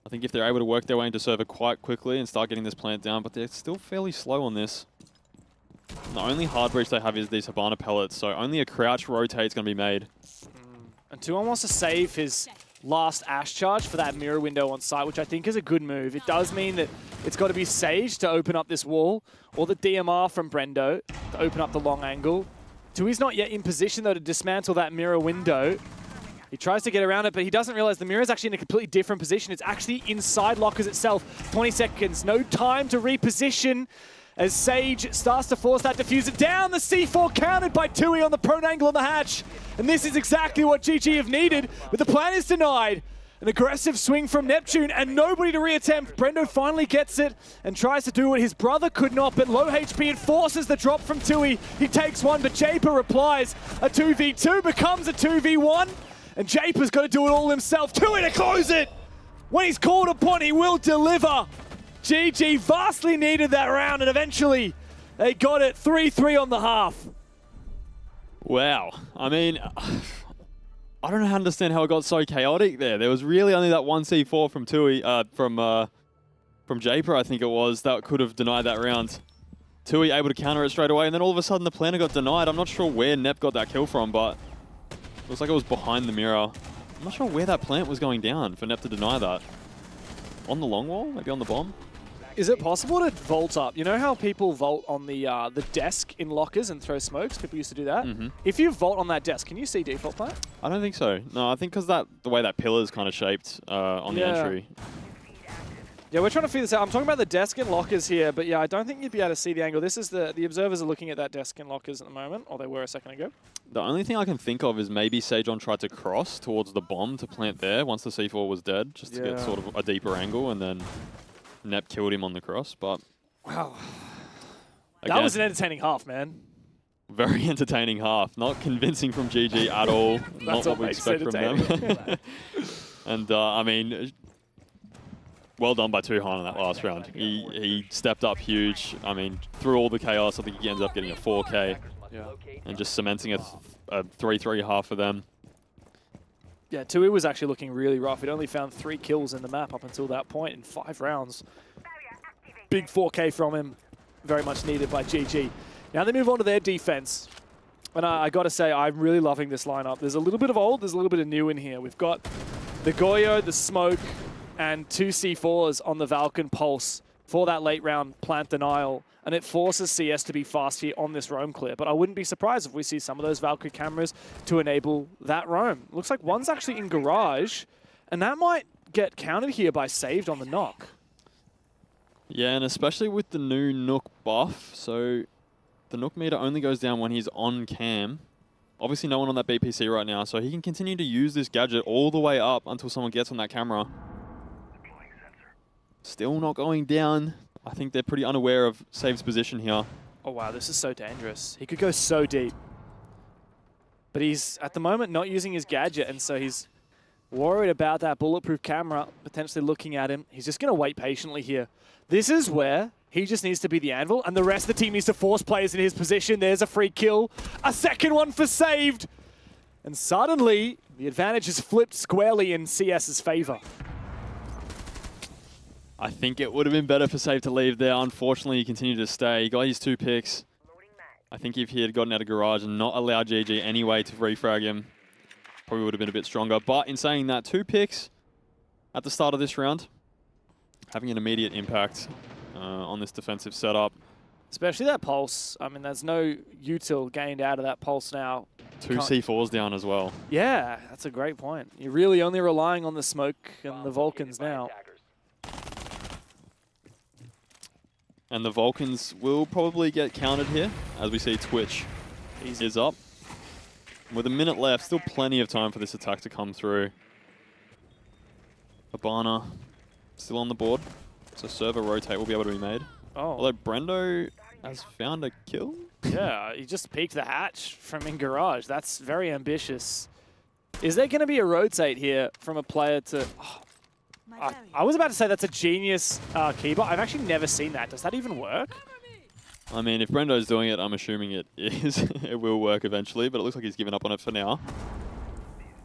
I think if they're able to work their way into server quite quickly and start getting this plant down, but they're still fairly slow on this. The only hard breach they have is these Habana pellets, so only a crouch rotate's going to be made. And Tuan wants to save his last Ash charge for that mirror window on site, which I think is a good move. It does mean that it's got to be Sage to open up this wall, or the DMR from Brendo to open up the long angle. Tui's not yet in position, though, to dismantle that mirror window. He tries to get around it, but he doesn't realize the mirror is actually in a completely different position. It's actually inside Lockers itself. 20 seconds, no time to reposition as Sage starts to force that diffuser down. The C4 countered by Tui on the prone angle on the hatch. And this is exactly what GG have needed, but the plan is denied. An aggressive swing from Neptune and nobody to reattempt. Brendo finally gets it and tries to do what his brother could not, but low HP, it forces the drop from Tui. He takes one, but Japer replies. A 2v2 becomes a 2v1. And Japer's got to do it all himself. Tui to close it! When he's called upon, he will deliver. GG vastly needed that round, and eventually they got it 3-3 on the half. Wow. I mean, I don't know how to understand how it got so chaotic there. There was really only that one C4 from Tui, from Japer, I think it was, that could have denied that round. Tui able to counter it straight away, and then all of a sudden the planner got denied. I'm not sure where Nep got that kill from, but looks like it was behind the mirror. I'm not sure where that plant was going down for Nep to deny that. On the long wall? Maybe on the bomb? Is it possible to vault up? You know how people vault on the desk in lockers and throw smokes? People used to do that. If you vault on that desk, can you see default plant? I don't think so. No, I think because the way that pillar is kind of shaped on the entry. Yeah, we're trying to figure this out. I'm talking about the desk and lockers here, but yeah, I don't think you'd be able to see the angle. This is the observers are looking at that desk and lockers at the moment, or they were a second ago. The only thing I can think of is maybe Sajon tried to cross towards the bomb to plant there once the C4 was dead, just to get sort of a deeper angle, and then Nep killed him on the cross, but... Wow. Again, that was an entertaining half, man. Very entertaining half. Not convincing from GG at all. Not what we expect from them. And, I mean, well done by Tuhan in that last round. He stepped up huge. I mean, through all the chaos, I think he ends up getting a 4K. Yeah. And just cementing a 3-3 half for them. Yeah, Tui was actually looking really rough. He'd only found 3 kills in the map up until that point in 5 rounds. Big 4K from him. Very much needed by GG. Now they move on to their defense. And I got to say, I'm really loving this lineup. There's a little bit of old, there's a little bit of new in here. We've got the Goyo, the Smoke, and 2 C4s on the Valken Pulse for that late round plant denial. And it forces CS to be fast here on this roam clear. But I wouldn't be surprised if we see some of those Valkyrie cameras to enable that roam. Looks like one's actually in garage, and that might get countered here by saved on the knock. Yeah, and especially with the new Nook buff, so the Nook meter only goes down when he's on cam. Obviously no one on that BPC right now, so he can continue to use this gadget all the way up until someone gets on that camera. Still not going down. I think they're pretty unaware of Save's position here. Oh wow, this is so dangerous. He could go so deep. But he's, at the moment, not using his gadget, and so he's worried about that bulletproof camera potentially looking at him. He's just going to wait patiently here. This is where he just needs to be the anvil, and the rest of the team needs to force players in his position. There's a free kill. A second one for saved. And suddenly, the advantage is flipped squarely in CS's favor. I think it would have been better for Save to leave there. Unfortunately, he continued to stay. He got his 2 picks. I think if he had gotten out of garage and not allowed GG anyway to refrag him, probably would have been a bit stronger. But in saying that, 2 picks at the start of this round, having an immediate impact on this defensive setup. Especially that pulse. I mean, there's no util gained out of that pulse now. 2 C4s down as well. Yeah, that's a great point. You're really only relying on the smoke and the Vulcans now. And the Vulcans will probably get counted here, as we see Twitch is up. With a minute left, still plenty of time for this attack to come through. Habana still on the board, so server rotate will be able to be made. Oh. Although Brendo has found a kill. Yeah, he just peeked the hatch from in garage. That's very ambitious. Is there going to be a rotate here from a player to... Oh, I was about to say that's a genius keeper. I've actually never seen that. Does that even work? I mean, if Brendo's doing it, I'm assuming it is. It will work eventually, but it looks like he's given up on it for now.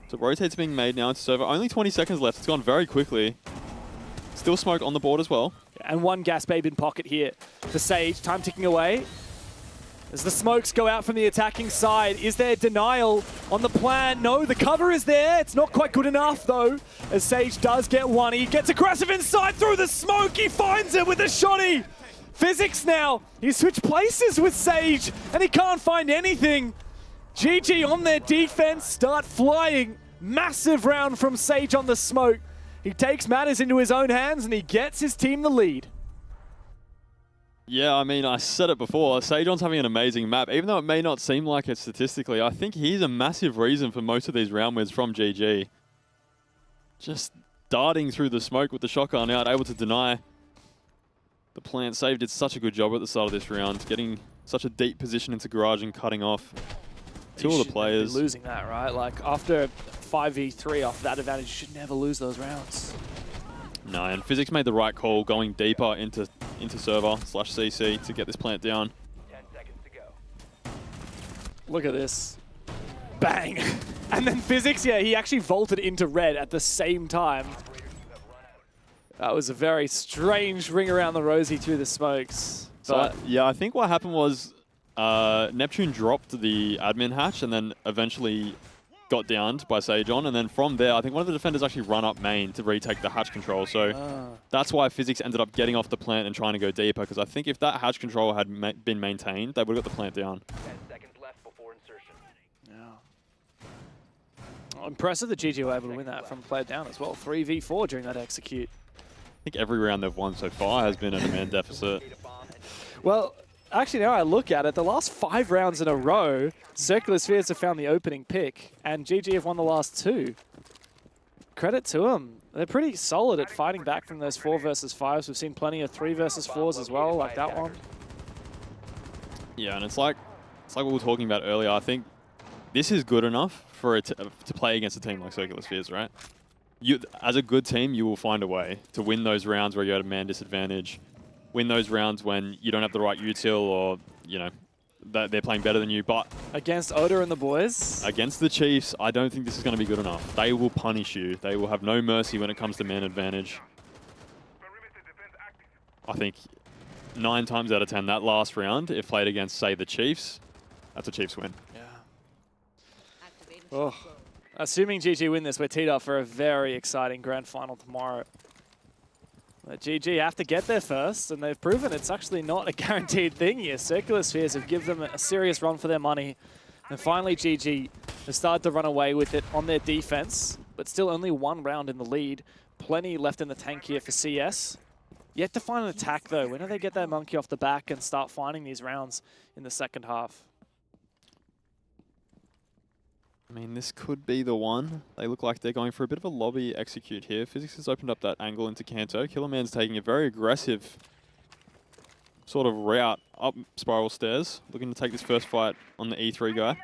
So rotate's being made now into server. Only 20 seconds left. It's gone very quickly. Still smoke on the board as well. And one gas babe in pocket here for Sage. Time ticking away. As the smokes go out from the attacking side, is there denial on the plan? No, the cover is there. It's not quite good enough, though, as Sage does get one. He gets aggressive inside through the smoke. He finds it with a shotty. Physics now. He switched places with Sage, and he can't find anything. GG on their defense, start flying. Massive round from Sage on the smoke. He takes matters into his own hands, and he gets his team the lead. Yeah, I mean, I said it before. Sejon's having an amazing map. Even though it may not seem like it statistically, I think he's a massive reason for most of these round wins from GG. Just darting through the smoke with the shotgun out, able to deny the plant. Save did such a good job at the start of this round, getting such a deep position into garage and cutting off two of the players. Losing that, right? Like, after 5v3 off that advantage, you should never lose those rounds. No, and Physics made the right call going deeper into server/CC to get this plant down. 10 seconds to go. Look at this. Bang! And then Physics, yeah, he actually vaulted into red at the same time. That was a very strange ring around the rosy through the smokes. So, yeah, I think what happened was Neptune dropped the admin hatch and then eventually got downed by Sejon, and then from there, I think one of the defenders actually run up main to retake the hatch control. So that's why Physics ended up getting off the plant and trying to go deeper, because I think if that hatch control had been maintained, they would have got the plant down. 10 seconds left before insertion. Yeah. Impressive that GG were able to win that from player down as well. 3v4 during that execute. I think every round they've won so far has been at a man deficit. Well, actually, now I look at it, the last 5 rounds in a row, Circular Spheres have found the opening pick, and GG have won the last 2. Credit to them. They're pretty solid at fighting back from those 4 versus 5s. We've seen plenty of 3 versus 4s as well, like that one. Yeah, and it's like what we were talking about earlier. I think this is good enough for it to play against a team like Circular Spheres, right? As a good team, you will find a way to win those rounds where you're at a man disadvantage. Win those rounds when you don't have the right util, or, you know, that they're playing better than you. But against Oda and the boys? Against the Chiefs, I don't think this is going to be good enough. They will punish you. They will have no mercy when it comes to man advantage. I think 9 times out of 10, that last round, if played against, say, the Chiefs, that's a Chiefs win. Yeah. Oh. Assuming GG win this, we're teed up for a very exciting grand final tomorrow. But GG have to get there first, and they've proven it's actually not a guaranteed thing here. Circular Spheres have given them a serious run for their money. And finally, GG has started to run away with it on their defense, but still only 1 round in the lead. Plenty left in the tank here for CS. Yet to find an attack, though. When do they get that monkey off the back and start finding these rounds in the second half? I mean, this could be the one. They look like they're going for a bit of a lobby execute here. Physics has opened up that angle into Kanto. Killerman's taking a very aggressive sort of route up spiral stairs, looking to take this first fight on the E3 guy.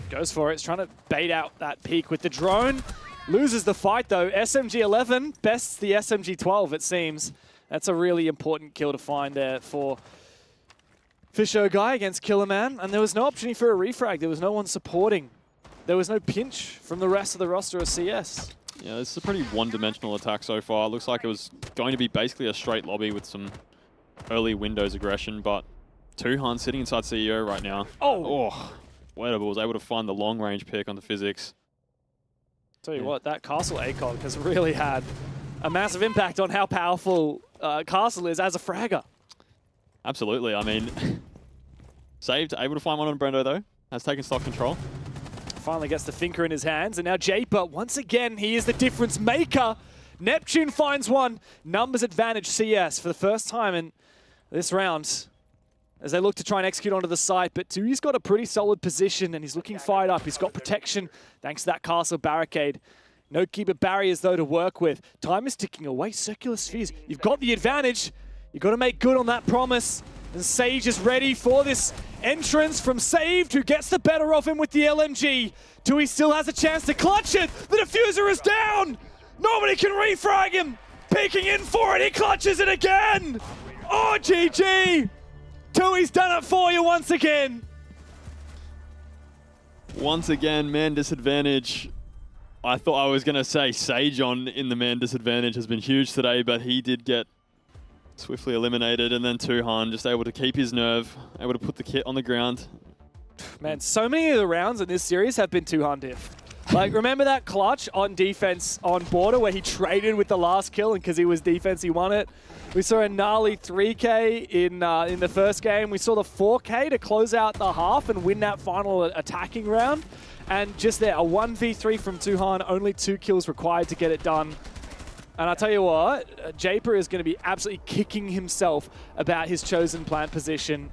Goes for it. It's trying to bait out that peak with the drone. Loses the fight, though. SMG-11 bests the SMG-12, it seems. That's a really important kill to find there for Fisho guy against Killerman, and there was no opportunity for a refrag. There was no one supporting. There was no pinch from the rest of the roster of CS. Yeah, this is a pretty one-dimensional attack so far. It looks like it was going to be basically a straight lobby with some early Windows aggression, but Tuhan sitting inside CEO right now. Oh, Wettable was able to find the long-range pick on the Physics. Tell you what, that Castle ACOG has really had a massive impact on how powerful Castle is as a fragger. Absolutely. I mean, saved, able to find one on Brendo though. Has taken stock control. Finally gets the thinker in his hands, and now Japer, once again, he is the difference maker. Neptune finds one. Numbers advantage CS for the first time in this round as they look to try and execute onto the site, but Tui's got a pretty solid position and he's looking fired up. He's got protection thanks to that castle barricade. No keeper barriers though to work with. Time is ticking away. Circular spheres, you've got the advantage. You've got to make good on that promise. And Sage is ready for this entrance from Saved, who gets the better of him with the LMG. Tui still has a chance to clutch it. The diffuser is down. Nobody can refrag him. Peeking in for it. He clutches it again. Oh, GG. Tui's done it for you once again. Once again, man disadvantage. I thought I was going to say Sage on in the man disadvantage has been huge today, but he did get swiftly eliminated, and then Tuhan just able to keep his nerve, able to put the kit on the ground. Man, so many of the rounds in this series have been Tuhan diff. Like, remember that clutch on defense on Border where he traded with the last kill, and because he was defense, he won it? We saw a gnarly 3K in the first game. We saw the 4K to close out the half and win that final attacking round. And just there, a 1v3 from Tuhan, only 2 kills required to get it done. And I'll tell you what, Japer is going to be absolutely kicking himself about his chosen plant position.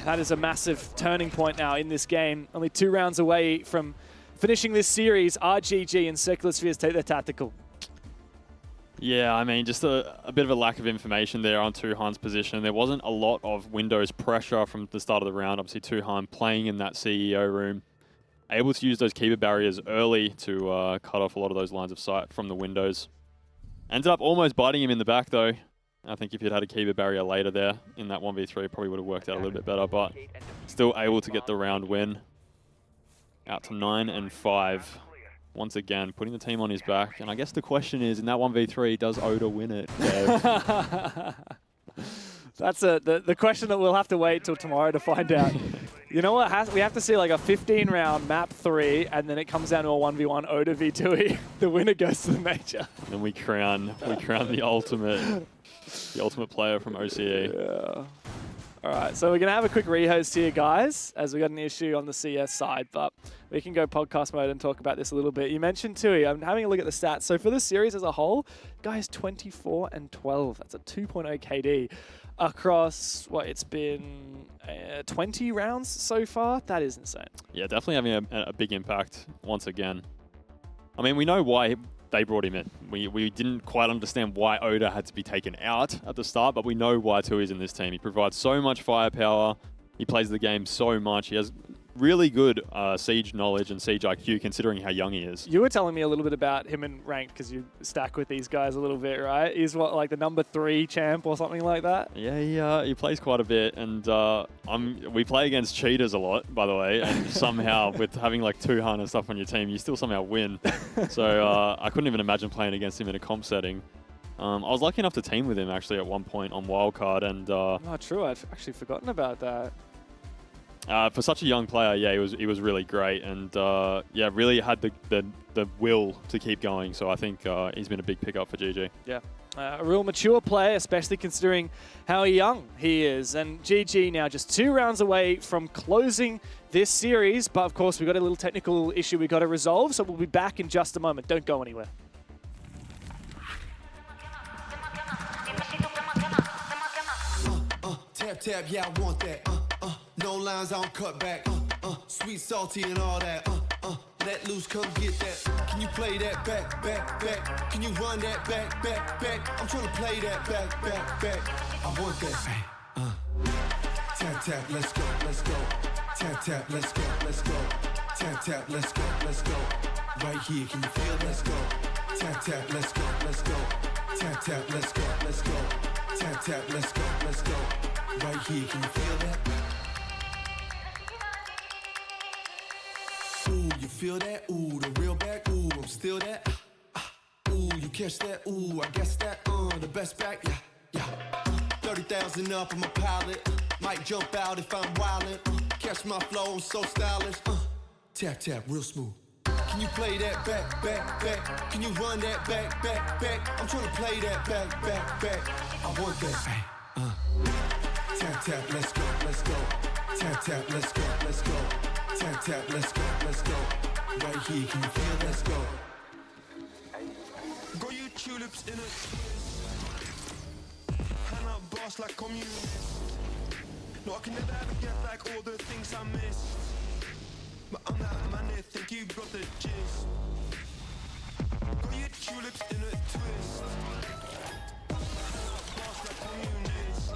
That is a massive turning point now in this game. Only 2 rounds away from finishing this series. RGG and Circular Spheres take their tactical. Yeah, I mean, just a bit of a lack of information there on Tuhan's position. There wasn't a lot of Windows pressure from the start of the round. Obviously, Tuhan playing in that CEO room, able to use those keeper barriers early to cut off a lot of those lines of sight from the windows. Ended up almost biting him in the back, though. I think if he'd had a keeper barrier later there in that 1v3, it probably would have worked out a little bit better, but still able to get the round win. Out to 9-5. Once again, putting the team on his back. And I guess the question is, in that 1v3, does Oda win it? That's the question that we'll have to wait till tomorrow to find out. You know what? We have to see like a 15-round map 3, and then it comes down to a 1v1 Oda v Tui. The winner goes to the major. And we crown the ultimate player from OCE. Yeah. All right, so we're going to have a quick rehost here, guys, as we got an issue on the CS side, but we can go podcast mode and talk about this a little bit. You mentioned Tui. I'm having a look at the stats. So for the series as a whole, guys, 24-12. That's a 2.0 KD across, it's been 20 rounds so far? That is insane. Yeah, definitely having a big impact once again. I mean, we know why they brought him in. We didn't quite understand why Oda had to be taken out at the start, but we know why Tui's in this team. He provides so much firepower. He plays the game so much. He has really good Siege knowledge and Siege IQ, considering how young he is. You were telling me a little bit about him in ranked because you stack with these guys a little bit, right? He's what, like the number 3 champ or something like that? Yeah, he plays quite a bit, and we play against cheaters a lot, by the way, and somehow with having like Tuhan and stuff on your team, you still somehow win. So I couldn't even imagine playing against him in a comp setting. I was lucky enough to team with him actually at one point on Wildcard, and oh, true. I'd actually forgotten about that. For such a young player, yeah, he was really great, and yeah, really had the will to keep going. So I think he's been a big pickup for GG. Yeah, a real mature player, especially considering how young he is. And GG now just 2 rounds away from closing this series, but of course we've got a little technical issue we've got to resolve. So we'll be back in just a moment. Don't go anywhere. Tap, yeah, I want that. No lines, I don't cut back. Sweet, salty, and all that. Let loose, come get that. Can you play that back, back, back? Can you run that back, back, back? I'm trying to play that back, back, back. I want that. Tap, tap, let's go, let's go. Tap, tap, let's go, let's go. Tap, tap, let's go, let's go. Right here, can you feel? Let's go. Tap, tap, let's go, let's go. Tap, tap, let's go, let's go. Tap, tap, let's go, let's go. Right here, can you feel that? Ooh, you feel that? Ooh, the real back. Ooh, I'm still that. Ooh, you catch that? Ooh, I guess that. The best back. Yeah. 30,000 up on my pallet. Might jump out if I'm wildin'. Catch my flow, I'm so stylish. Tap, tap, real smooth. Can you play that back, back, back? Can you run that back, back, back? I'm trying to play that back, back, back. I want that. Tap tap, let's go, let's go. Tap tap, let's go, let's go. Tap tap, let's go, let's go. Right here, can you feel? Let's go. Got you tulips in a hand up boss like communist. No, I can never ever get back all the things I missed. But I'm that man here, think you got the gist. Got you tulips in a twist. Hand up boss like communist.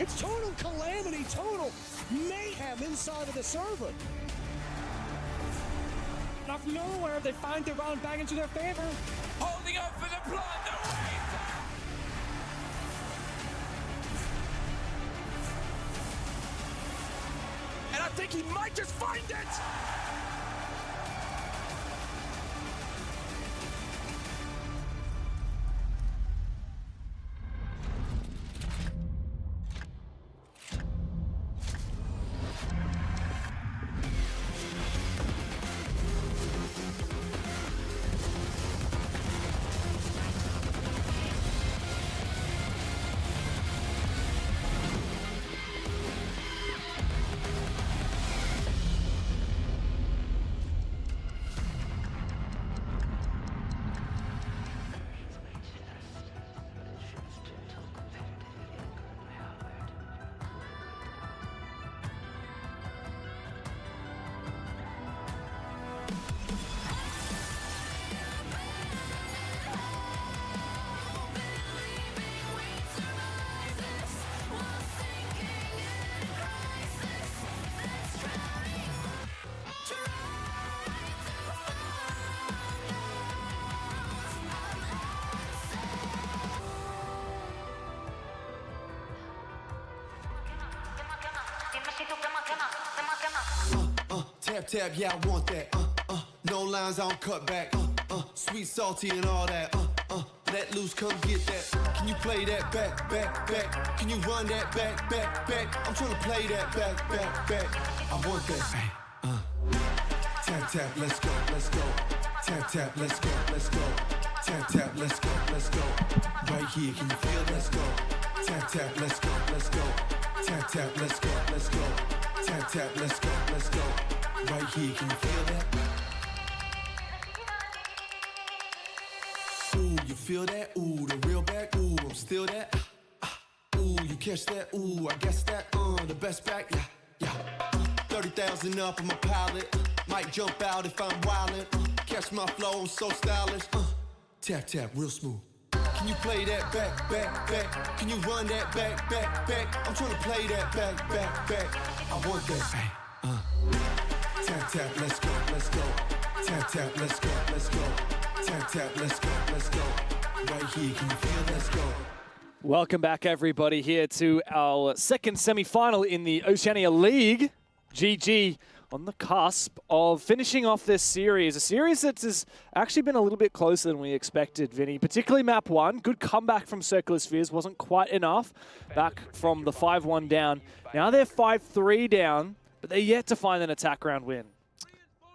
It's total calamity, total mayhem inside of the server. Out of nowhere, they find their round back into their favor. Holding up for the blood, the wave! And I think he might just find it! Tap tap, yeah, I want that. No lines, I don't cut back. Sweet, salty, and all that. Let loose, come get that. Can you play that back, back, back? Can you run that back, back, back? I'm trying to play that back, back, back. I want that. Tap tap, let's go, let's go. Tap tap, let's go, let's go. Tap tap, let's go, let's go. Right here, can you feel? Let's go. Tap tap, let's go, let's go. Tap tap, let's go, let's go. Tap tap, let's go, let's go. Right here, can you feel that? Ooh, you feel that? Ooh, the real back. Ooh, I'm still that. Ooh, you catch that? Ooh, I guess that. The best back. Yeah, yeah. 30,000 up on my palette. Might jump out if I'm wildin'. Catch my flow, I'm so stylish. Tap tap, real smooth. Can you play that back, back, back? Can you run that back, back, back? I'm trying to play that back, back, back. I want that. Tap tap, let's go, let's go. Tap tap, let's go, let's go. Tap tap, let's go, let's go. Right here, can you feel? Let's go. Welcome back, everybody, here to our second semi-final in the Oceania League. GG on the cusp of finishing off this series. A series that has actually been a little bit closer than we expected, Vinny. Particularly map 1. Good comeback from Circular Spheres. Wasn't quite enough back from the 5-1 down. Now they're 5-3 down, but they're yet to find an attack round win.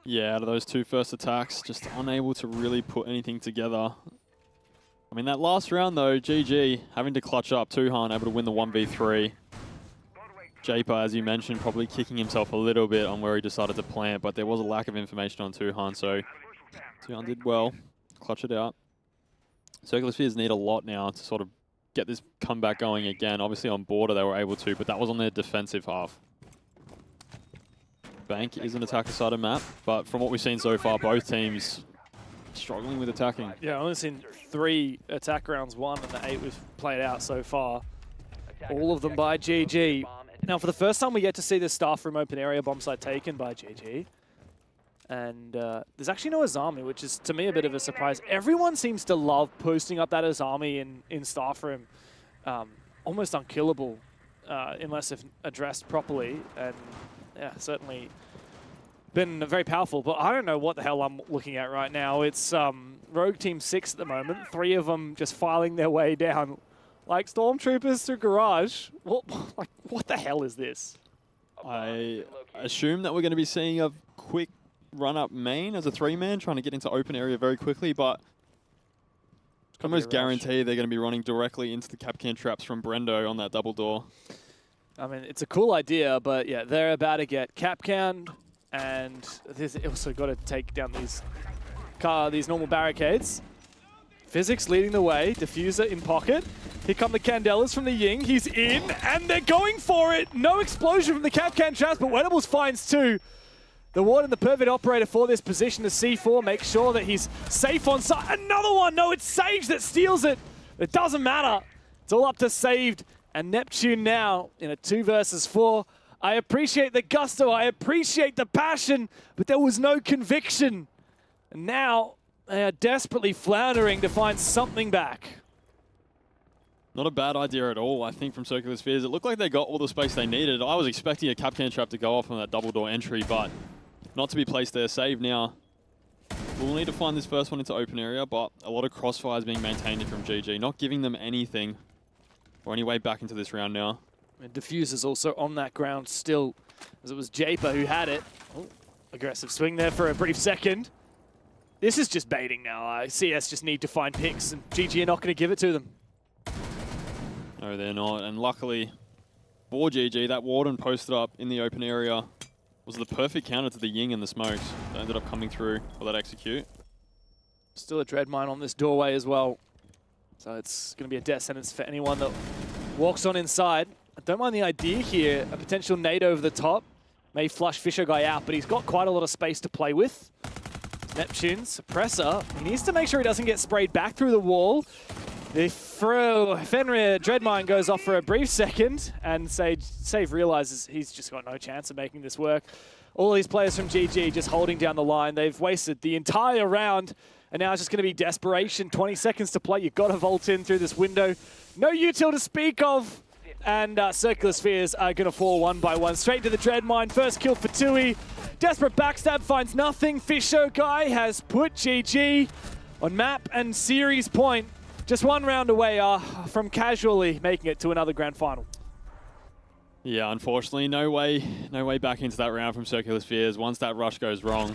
Yeah, out of those 2 first attacks, just unable to really put anything together. I mean, that last round, though, GG, having to clutch up. Tuhan able to win the 1v3. Japer, as you mentioned, probably kicking himself a little bit on where he decided to plant, but there was a lack of information on Tuhan, so Tuhan did well, clutch it out. Circular Spheres need a lot now to sort of get this comeback going again. Obviously on border they were able to, but that was on their defensive half. Bank is an attacker-sided map, but from what we've seen so far, both teams struggling with attacking. Yeah, I've only seen 3 attack rounds won and the 8 we've played out so far. All of them by GG. Now, for the first time, we get to see the staff room open area bomb site taken by GG. And there's actually no Azami, which is, to me, a bit of a surprise. Everyone seems to love posting up that Azami in staff room. Almost unkillable, unless if addressed properly. And, yeah, certainly been very powerful. But I don't know what the hell I'm looking at right now. It's Rogue Team 6 at the moment. 3 of them just filing their way down. Like Stormtroopers through Garage. What the hell is this? I assume that we're going to be seeing a quick run-up main as a 3-man, trying to get into open area very quickly, but almost guarantee they're going to be running directly into the Capcan traps from Brendo on that double door. I mean, it's a cool idea, but yeah, they're about to get Capcan, and there's also got to take down these normal barricades. Physics leading the way, Diffuser in pocket. Here come the Candelas from the Ying. He's in, and they're going for it. No explosion from the Capcan traps, but Wenables finds 2. The Warden, the perfect operator for this position, to C4, make sure that he's safe on site. Another one! No, it's Sage that steals it. It doesn't matter. It's all up to Saved and Neptune now in a 2 versus 4. I appreciate the gusto, I appreciate the passion, but there was no conviction. And now they are desperately floundering to find something back. Not a bad idea at all, I think, from Circular Spheres. It looked like they got all the space they needed. I was expecting a Capcan trap to go off on that double door entry, but not to be placed there. Save now. We'll need to find this first one into open area, but a lot of crossfires being maintained from GG, not giving them anything or any way back into this round now. And Diffuser's also on that ground still, as it was Japer who had it. Oh, aggressive swing there for a brief second. This is just baiting now. CS just need to find picks, and GG are not going to give it to them. No, they're not. And luckily for GG, that Warden posted up in the open area was the perfect counter to the Ying and the smokes that ended up coming through for that execute. Still a dread mine on this doorway as well. So it's going to be a death sentence for anyone that walks on inside. I don't mind the idea here. A potential nade over the top may flush Fisher guy out, but he's got quite a lot of space to play with. Neptune, suppressor. He needs to make sure he doesn't get sprayed back through the wall. The Fenrir Dreadmine goes off for a brief second, and Save realizes he's just got no chance of making this work. All these players from GG just holding down the line. They've wasted the entire round, and now it's just going to be desperation. 20 seconds to play. You've got to vault in through this window. No util to speak of, and Circular Spheres are going to fall 1 by 1. Straight to the Dreadmine. First kill for Tui. Desperate backstab finds nothing. Fisher guy has put GG on map and series point. Just 1 round away from casually making it to another grand final. Yeah, unfortunately, no way back into that round from Circular Spheres. Once that rush goes wrong,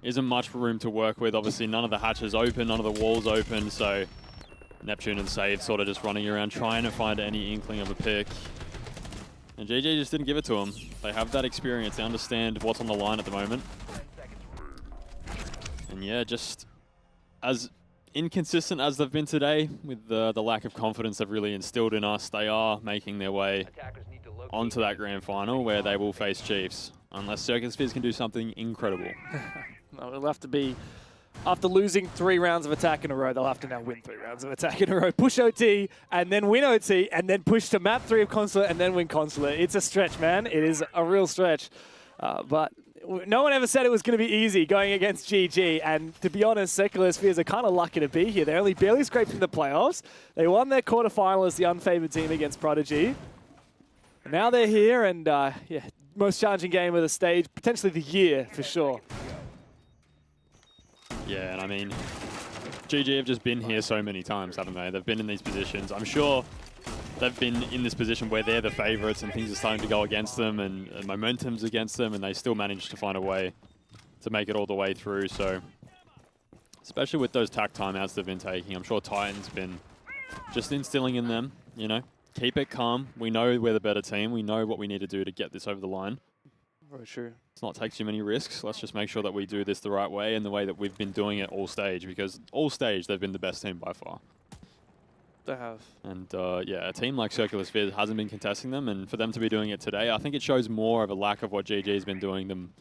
isn't much room to work with. Obviously, none of the hatches open, none of the walls open, so Neptune and Save sort of just running around trying to find any inkling of a pick. And GG just didn't give it to them. They have that experience. They understand what's on the line at the moment. And yeah, just as inconsistent as they've been today, with the lack of confidence they've really instilled in us, they are making their way onto that grand final where they will face Chiefs, unless Circular Spheres can do something incredible. No, it'll have to be, after losing 3 rounds of attack in a row, they'll have to now win 3 rounds of attack in a row. Push OT, and then win OT, and then push to map 3 of Consulate, and then win Consulate. It's a stretch, man. It is a real stretch. But no one ever said it was going to be easy going against GG, and to be honest, Circular Spheres are kind of lucky to be here. They only barely scraped in the playoffs. They won their quarterfinal as the unfavored team against Prodigy. And now they're here, and yeah, most challenging game of the stage, potentially the year for sure. Yeah, and I mean, GG have just been here so many times, haven't they? They've been in these positions. I'm sure they've been in this position where they're the favorites and things are starting to go against them and momentum's against them, and they still manage to find a way to make it all the way through. So, especially with those tack timeouts they've been taking, I'm sure Titan's been just instilling in them, you know, keep it calm. We know we're the better team. We know what we need to do to get this over the line. Very true. Let's not take too many risks. Let's just make sure that we do this the right way and the way that we've been doing it all stage, because all stage they've been the best team by far. They have. And yeah, a team like Circular Spheres hasn't been contesting them, and for them to be doing it today, I think it shows more of a lack of what GG's been doing than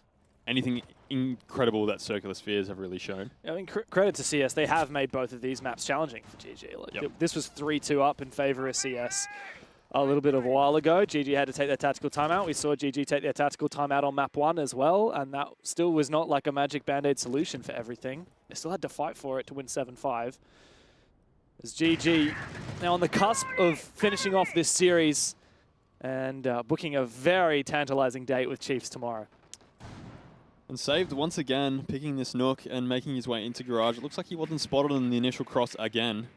anything incredible that Circular Spheres have really shown. I mean, credit to CS. They have made both of these maps challenging for GG. Like, this was 3-2 up in favor of CS a little bit of a while ago. GG had to take their tactical timeout. We saw GG take their tactical timeout on map 1 as well, and that still was not like a magic band-aid solution for everything. They still had to fight for it to win 7-5. As GG now on the cusp of finishing off this series and booking a very tantalizing date with Chiefs tomorrow. And Saved once again picking this Nook and making his way into Garage. It looks like he wasn't spotted on the initial cross again.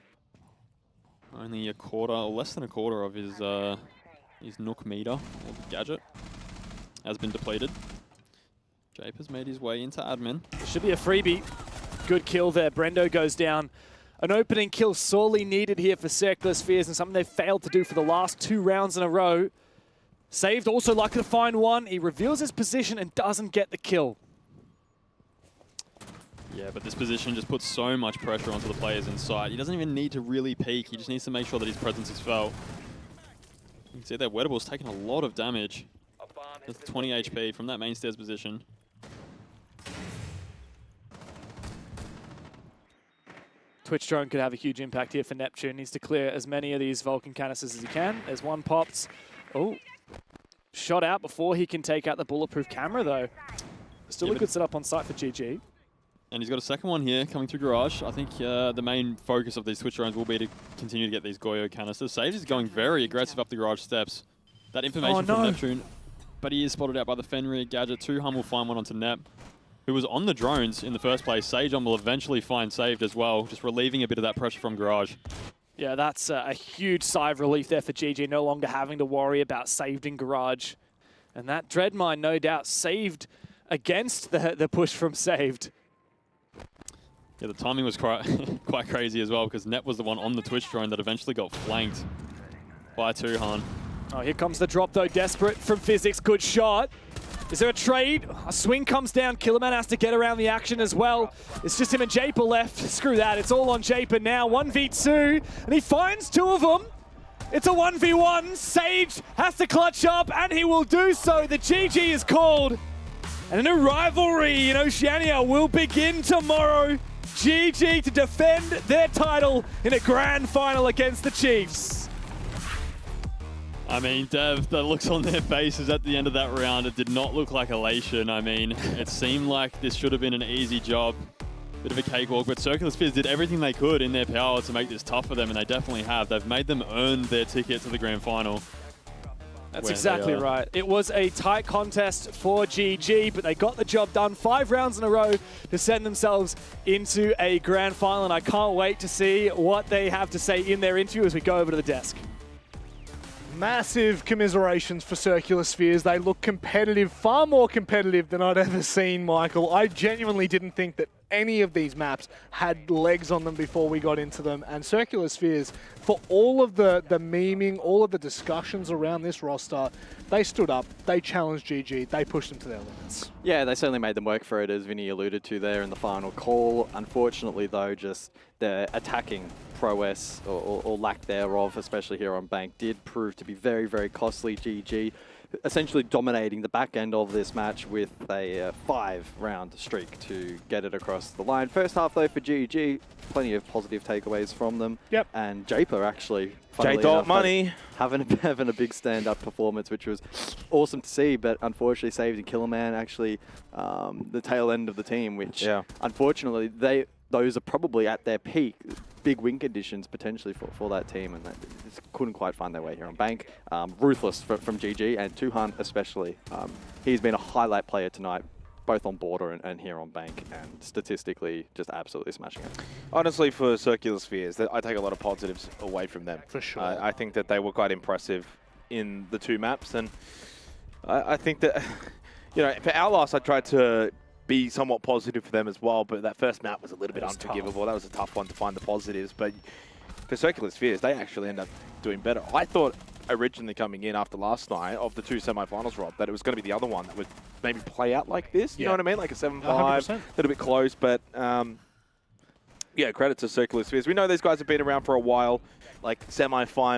Only a quarter, or less than a quarter of his Nook meter, or gadget, has been depleted. Jape has made his way into admin. It should be a freebie. Good kill there. Brendo goes down. An opening kill sorely needed here for Circular Spheres, and something they've failed to do for the last 2 rounds in a row. Saved, also lucky to find one. He reveals his position and doesn't get the kill. Yeah, but this position just puts so much pressure onto the players inside. He doesn't even need to really peek. He just needs to make sure that his presence is felt. You can see that Wedable's taking a lot of damage. That's 20 HP from that main stairs position. Twitch drone could have a huge impact here for Neptune. Needs to clear as many of these Vulcan canisters as he can. There's one popped. Oh, shot out before he can take out the bulletproof camera though. Still a good setup on site for GG. And he's got a second one here coming through Garage. I think the main focus of these Twitch drones will be to continue to get these Goyo canisters. Sage is going very aggressive up the Garage steps. That information from Neptune, but he is spotted out by the Fenrir gadget. 2Hum will find one onto Nep, who was on the drones in the first place. Sageon will eventually find Saved as well, just relieving a bit of that pressure from Garage. Yeah, that's a huge sigh of relief there for GG, no longer having to worry about Saved in Garage. And that Dreadmine, no doubt, saved against the push from Saved. Yeah, the timing was quite crazy as well, because Net was the one on the Twitch drone that eventually got flanked by 2Han. Oh, here comes the drop though, desperate from Physics, good shot. Is there a trade? A swing comes down, Killerman has to get around the action as well. It's just him and Japer left. Screw that, it's all on Japer now. 1v2, and he finds 2 of them. It's a 1v1, Sage has to clutch up, and he will do so. The GG is called, and a new rivalry in Oceania will begin tomorrow. GG to defend their title in a grand final against the Chiefs. I mean, Dev, the looks on their faces at the end of that round, it did not look like elation. I mean, it seemed like this should have been an easy job. Bit of a cakewalk, but Circular Spheres did everything they could in their power to make this tough for them, and they definitely have. They've made them earn their ticket to the grand final. That's exactly right. It was a tight contest for GG, but they got the job done 5 rounds in a row to send themselves into a grand final, and I can't wait to see what they have to say in their interview as we go over to the desk. Massive commiserations for Circular Spheres. They look competitive, far more competitive than I'd ever seen, Michael. I genuinely didn't think that any of these maps had legs on them before we got into them. And Circular Spheres, for all of the memeing, all of the discussions around this roster, they stood up, they challenged GG, they pushed them to their limits. Yeah, they certainly made them work for it, as Vinny alluded to there in the final call. Unfortunately, though, just the attacking prowess or lack thereof, especially here on Bank, did prove to be very, very costly. GG essentially dominating the back end of this match with a 5-round streak to get it across the line. First half, though, for GG, plenty of positive takeaways from them. Yep. And Japer actually, J-Dot money, having a big stand-up performance, which was awesome to see, but unfortunately Saved and Killerman actually the tail end of the team, which unfortunately those are probably at their peak, big win conditions potentially for that team, and they just couldn't quite find their way here on Bank. Ruthless from GG, and Tuhan especially. He's been a highlight player tonight, both on Border and here on Bank, and statistically just absolutely smashing it. Honestly, for Circular Spheres, I take a lot of positives away from them. For sure. I think that they were quite impressive in the 2 maps, and I think that, for our loss, I tried to be somewhat positive for them as well, but that first map was a little bit unforgivable. That was a tough one to find the positives, but for Circular Spheres, they actually end up doing better. I thought originally coming in after last night of the 2 semifinals, Rob, that it was going to be the other one that would maybe play out like this. You know what I mean? Like a 7-5, 100%. a little bit close, but yeah, credit to Circular Spheres. We know these guys have been around for a while, like semi-final.